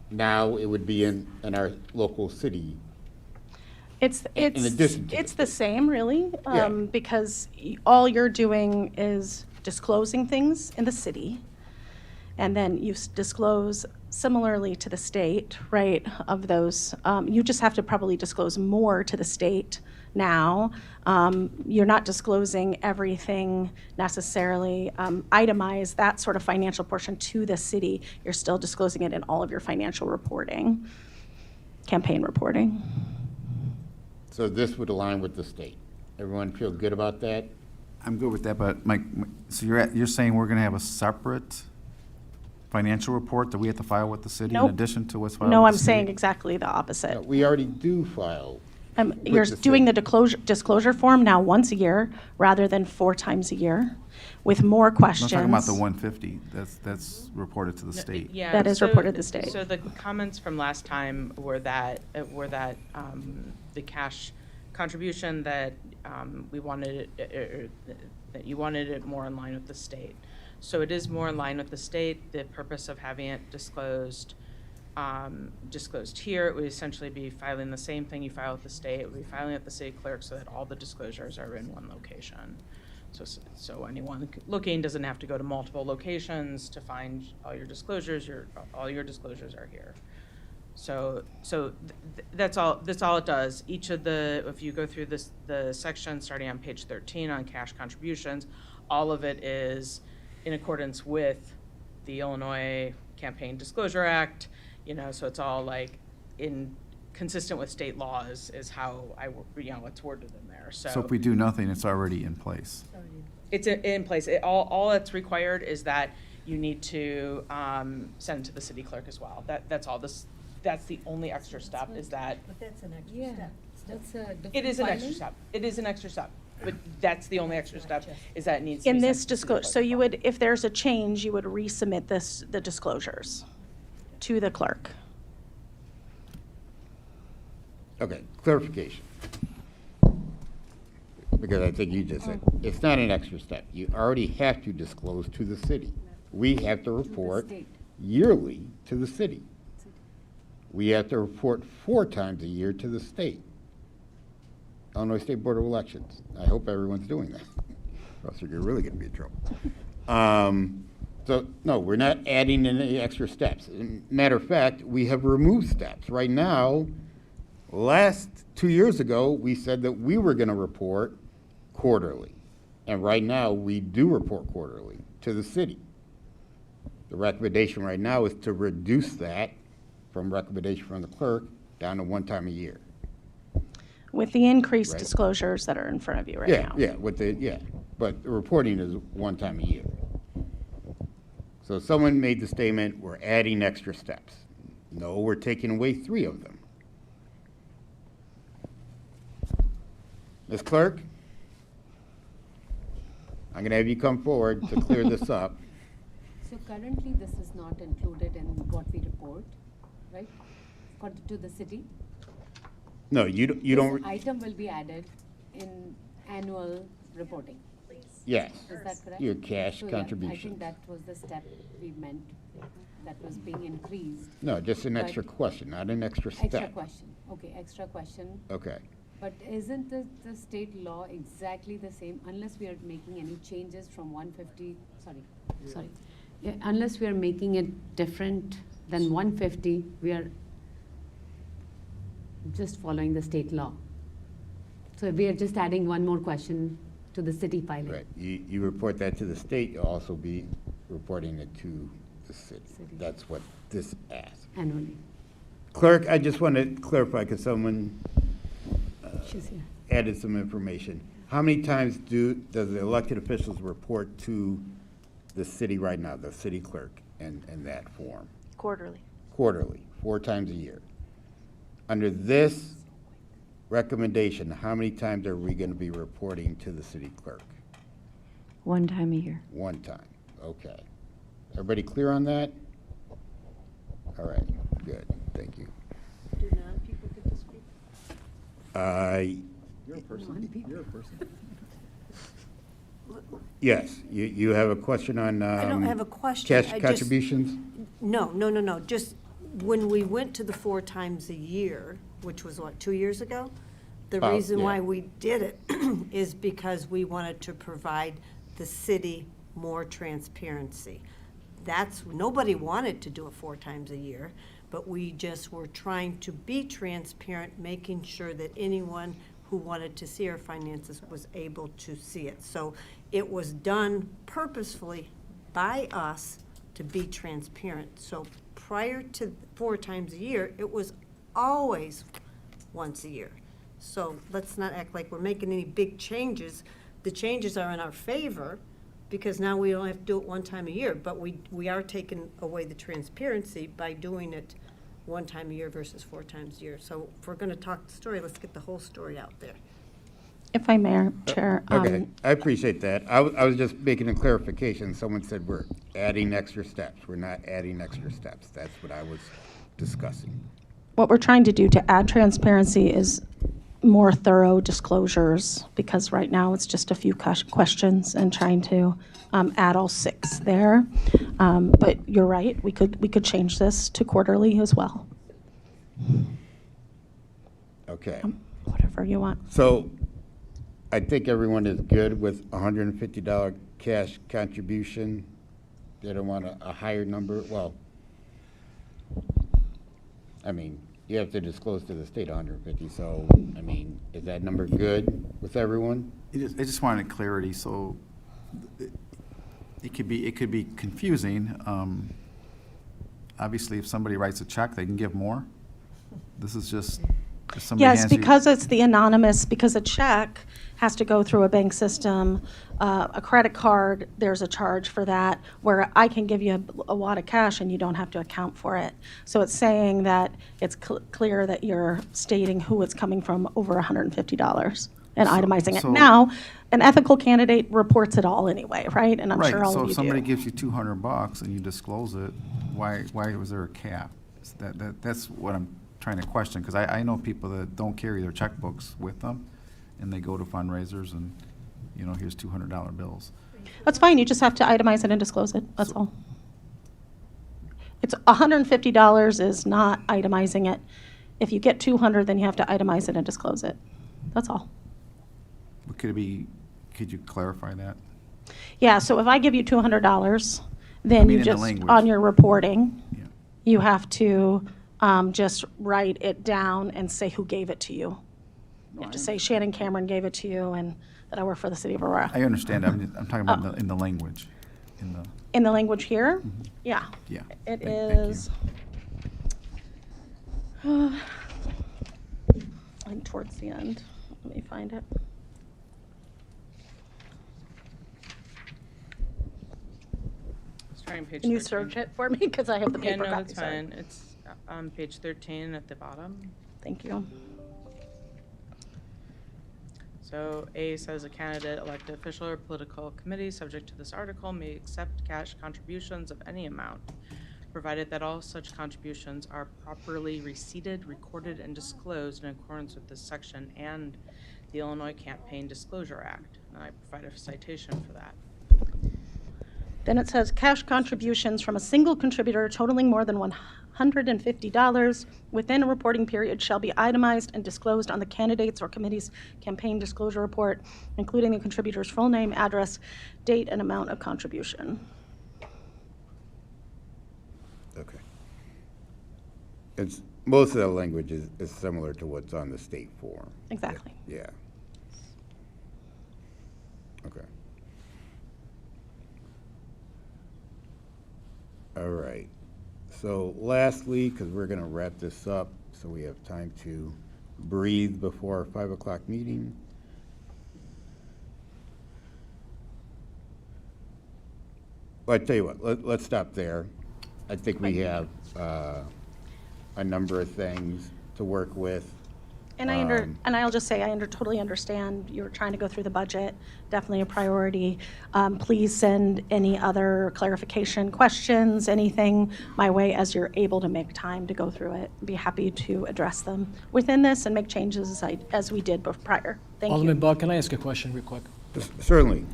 Now it would be in our local city. It's, addition to it's the the same, really, Yeah. because all you're doing is disclosing things in the city, and then you disclose similarly to the state, right, of those. You just have to probably disclose more to the state now. You're not disclosing everything necessarily, itemize that sort of financial portion to the city. You're still disclosing it in all of your financial reporting, campaign reporting. So this would align with the state. Everyone feel good about that? I'm good with that, but Mike, so you're saying we're gonna have a separate financial report that we have to file with the city in Nope. addition to what's filed No, with I'm the saying state? exactly the opposite. We already do file. You're the doing the state. disclosure form now once a year rather than 4 times a year with more I'm questions. talking about the 150, that's reported to the state. Yeah, That is so- reported to the state. So the comments from last time were that the cash contribution that we wanted, that you wanted it more in line with the state. So it is more in line with the state. The purpose of having it disclosed here, it would essentially be filing the same thing you file with the state. It would be filing at the city clerk so that all the disclosures are in one location. So anyone looking doesn't have to go to multiple locations to find all your disclosures. All your disclosures are here. So that's all it does. Each of if you go through the section starting on page 13 on cash contributions, all of it is in accordance with the Illinois Campaign Disclosure Act, so it's all like consistent with state laws is how it's worded in there. So if we do nothing, it's already in place. It's in place. All that's required is that you need to send it to the city clerk as well. That's all. That's the only extra step is that. But that's an extra Yeah, step. that's a different It is an extra filing. step. It is an extra step. But that's the only extra step is that it needs to be In sent this to the city disclosure, clerk so as you well. would, if there's a change, you would resubmit the disclosures to the clerk. Okay, clarification. Because I think you just said, it's not an extra step. You already have to disclose to the city. We have to report state. yearly to the city. We have to report 4 times a year to the state. Illinois State Board of Elections. I hope everyone's doing that, or else you're really gonna be in trouble. So, no, we're not adding any extra steps. Matter of fact, we have removed steps. Right now, 2 years ago, we said that we were gonna report quarterly. And right now, we do report quarterly to the city. The recommendation right now is to reduce that from recommendation from the clerk down to 1 time a year. With the increased Right. disclosures that are in front of you right now. But the reporting is 1 time a year. So someone made the statement, we're adding extra steps. No, we're taking away 3 of them. Ms. Clerk? I'm gonna have you come forward to clear this up. So currently, this is not included in what we report, right? To the city? No, you don't, This item will be added in annual reporting. yes. Is that correct? Your cash So, yeah, I contributions. think that was the step we meant, that was being increased. No, just an But- extra question, not an extra step. Extra question, okay, extra question. Okay. But isn't the state law exactly the same unless we are making any changes from 150, sorry. Yeah, unless we are making it different than 150, we are just following the state law. So we are just adding one more question to the city filing. Right, you report that to the state, you'll also be reporting it to the city. City. That's what this asks. Annually. Clerk, I just want to clarify, because someone She's here. added some information. How many times does the elected officials report to the city right now, the city clerk, in that form? Quarterly. Quarterly, 4 times a year. Under this recommendation, how many times are we going to be reporting to the city clerk? 1 time a year. 1 time, okay. Everybody clear on that? All right, good, thank you. Do non-people get to speak? You're a person. You're a person. Yes, you have a question on I don't have a question. cash I just- contributions? No. Just when we went to the 4 times a year, which was what, 2 years ago? The About, reason yeah. why we did it is because we wanted to provide the city more transparency. Nobody wanted to do it 4 times a year, but we just were trying to be transparent, making sure that anyone who wanted to see our finances was able to see it. So it was done purposefully by us to be transparent. So prior to 4 times a year, it was always once a year. So let's not act like we're making any big changes. The changes are in our favor, because now we don't have to do it 1 time a year, but we are taking away the transparency by doing it 1 time a year versus 4 times a year. So if we're gonna talk the story, let's get the whole story out there. If I may, Chair. Okay, I appreciate that. I was just making a clarification. Someone said we're adding extra steps. We're not adding extra steps. That's what I was discussing. What we're trying to do to add transparency is more thorough disclosures, because right now it's just a few questions and trying to add all 6 there. But you're right, we could change this to quarterly as well, Okay. whatever you want. So I think everyone is good with $150 cash contribution. They don't want a higher number. Well, I mean, you have to disclose to the state 150, so, I mean, is that number good with everyone? I just wanted clarity, so it could be confusing. Obviously, if somebody writes a check, they can give more. This is just, if somebody Yes, hands you- because it's the anonymous, because a check has to go through a bank system, a credit card, there's a charge for that, where I can give you a wad of cash and you don't have to account for it. So it's saying that it's clear that you're stating who it's coming from over $150 and itemizing it. so- Now, an ethical candidate reports it all anyway, right? And I'm sure all so of if you somebody do. gives you $200 and you disclose it, why was there a cap? That's what I'm trying to question, because I know people that don't carry their checkbooks with them, and they go to fundraisers and, here's $200 bills. That's fine, you just have to itemize it and disclose it, that's all. It's $150 is not itemizing it. If you get 200, then you have to itemize it and disclose it. That's all. But could you clarify that? Yeah, so if I give you $200, I then mean, you in the just, language. on your reporting, Yeah. you have to just write it down and say who gave it to you. You have to say Shannon Cameron gave it to you and that I work for the city of Aurora. I understand, I'm talking about in the language, In the language here? Yeah. yeah. It Thank you. is, like towards the end. Let me find it. Starting page Can you 13. search it for me? Because I have the Yeah, paper no, copy. that's sorry. fine. It's on page 13 at the bottom. Thank you. So A says a candidate, elected official, or political committee subject to this article may accept cash contributions of any amount, provided that all such contributions are properly receipted, recorded, and disclosed in accordance with this section and the Illinois Campaign Disclosure Act. And I provide a citation for that. Then it says cash contributions from a single contributor totaling more than $150 within a reporting period shall be itemized and disclosed on the candidate's or committee's campaign disclosure report, including the contributor's full name, address, date, and amount of contribution. Okay. Most of the language is similar to what's on the state form. Exactly. Yeah. Okay. All right. So lastly, because we're going to wrap this up so we have time to breathe before our 5 o'clock meeting. Well, I tell you what, let's stop there. I think we have a number of things to work with. And and I'll just say, totally understand, you're trying to go through the budget, definitely a priority. Please send any other clarification, questions, anything my way as you're able to make time to go through it. Be happy to address them within this and make changes as we did prior. Thank Alderman you. Bug, can I ask a question real quick? Certainly.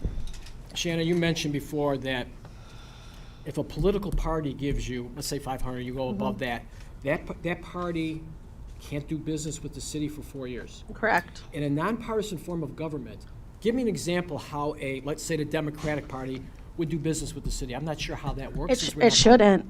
Shannon, you mentioned before that if a political party gives you, let's say 500, you go above that party can't do business with the city for 4 years. Correct. In a nonpartisan form of government, give me an example how let's say the Democratic Party would do business with the city. I'm not sure how that works. since we're It not- shouldn't.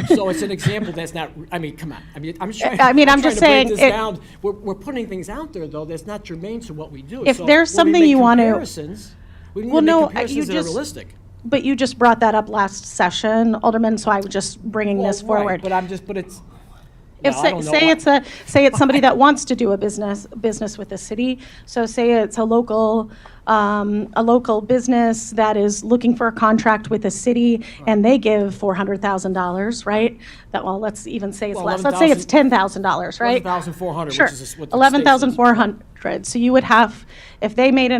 So it's an example that's not, I mean, come on. I mean, I'm just trying, I mean, I'm trying just to break saying this it- down. We're putting things out there, though, that's not germane to what we do. If So there's when we something make you want to- comparisons, we need Well, to make no, comparisons that are realistic. But you just brought that up last session, Alderman, so I was just bringing this Well, right, forward. but it's, If, well, I don't know say why- say it's somebody that wants to do a business with the city, so say it's a local business that is looking for a contract with the city, and they give $400,000, right? Let's even say it's Well, less, let's say it's $10,000, right? 11,400, Sure, which is what the state says. 11,400, so you would have, if they made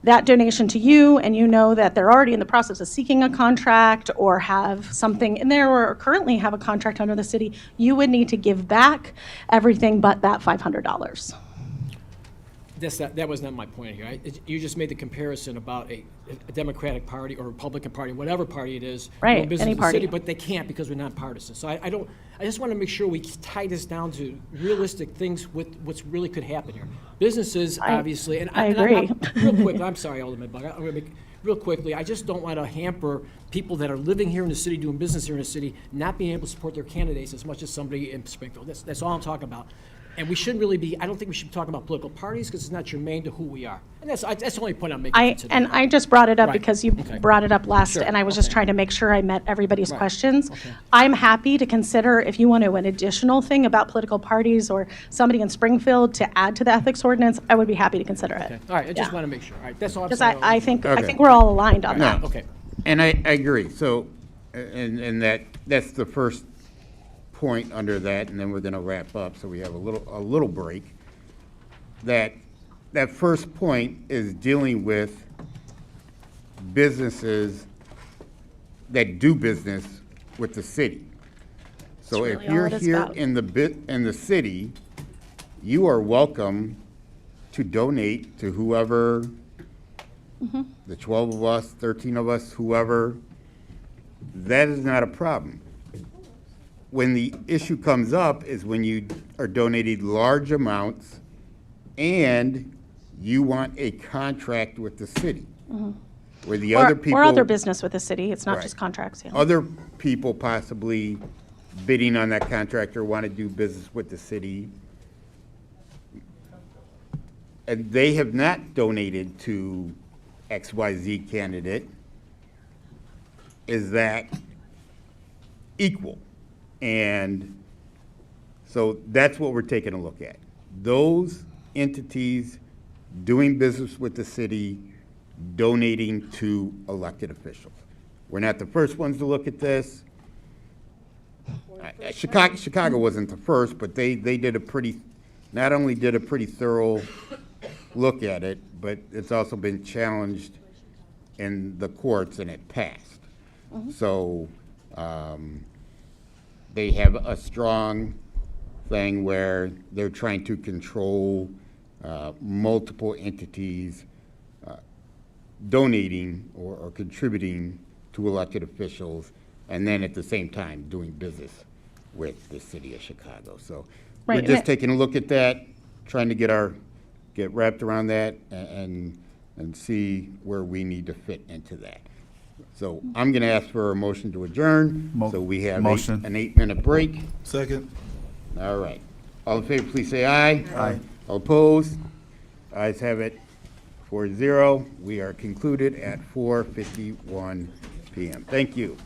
that donation to you, and you know that they're already in the process of seeking a contract or have something in there or currently have a contract under the city, you would need to give back everything but that $500. That was not my point here. You just made the comparison about a Democratic Party or Republican Party, whatever party it is, Right, doing business any with the party. city, but they can't because we're nonpartisan. So I just want to make sure we tie this down to realistic things with what's really could happen here. Businesses, obviously, and I agree. real quick, I'm sorry, Alderman Bug, I'm going to make, real quickly, I just don't want to hamper people that are living here in the city, doing business here in the city, not being able to support their candidates as much as somebody in Springfield. That's all I'm talking about. And we shouldn't really be, I don't think we should be talking about political parties because it's not germane to who we are. And that's the only point I'm making for today. And I just brought it up Right, because you okay. brought it up last, Sure, and I was just okay. trying to make sure I met everybody's Right, questions. okay. I'm happy to consider, if you want to, an additional thing about political parties or somebody in Springfield to add to the ethics ordinance, I would be happy to consider it. Okay. All right, I just Yeah. want to make sure. All right, that's all I'm Because saying. I think Okay. we're all aligned on No. that. Okay. And I agree. So, and that's the first point under that, and then we're going to wrap up, so we have a little break. That first point is dealing with businesses that do business with the city. So That's if really all you're it is here about. in the city, you are welcome to donate to whoever, Mm-hmm. the 12 of us, 13 of us, whoever. That is not a problem. When the issue comes up is when you are donating large amounts and you want a contract with the city. Where the other people. Or other business with the city, it's not Right. just contracts. Yeah. Other people possibly bidding on that contract or want to do business with the city. And they have not donated to XYZ candidate. Is that equal? And so that's what we're taking a look at. Those entities doing business with the city, donating to elected officials. We're not the first ones to look at this. Chicago wasn't the first, but they did not only did a pretty thorough look at it, but it's also been challenged in the courts and it passed. So they have a strong thing where they're trying to control multiple entities donating or contributing to elected officials, and then at the same time doing business with the city of Chicago. So we're Right, just taking a look at that, trying to get wrapped around that and see where we need to fit into that. So I'm going to ask for a motion to adjourn, so we have Motion. an 8-minute break. Second. All right. All in favor, please say aye. Aye. All opposed? Ayes have it, 4-0. We are concluded at 4:51 PM. Thank you.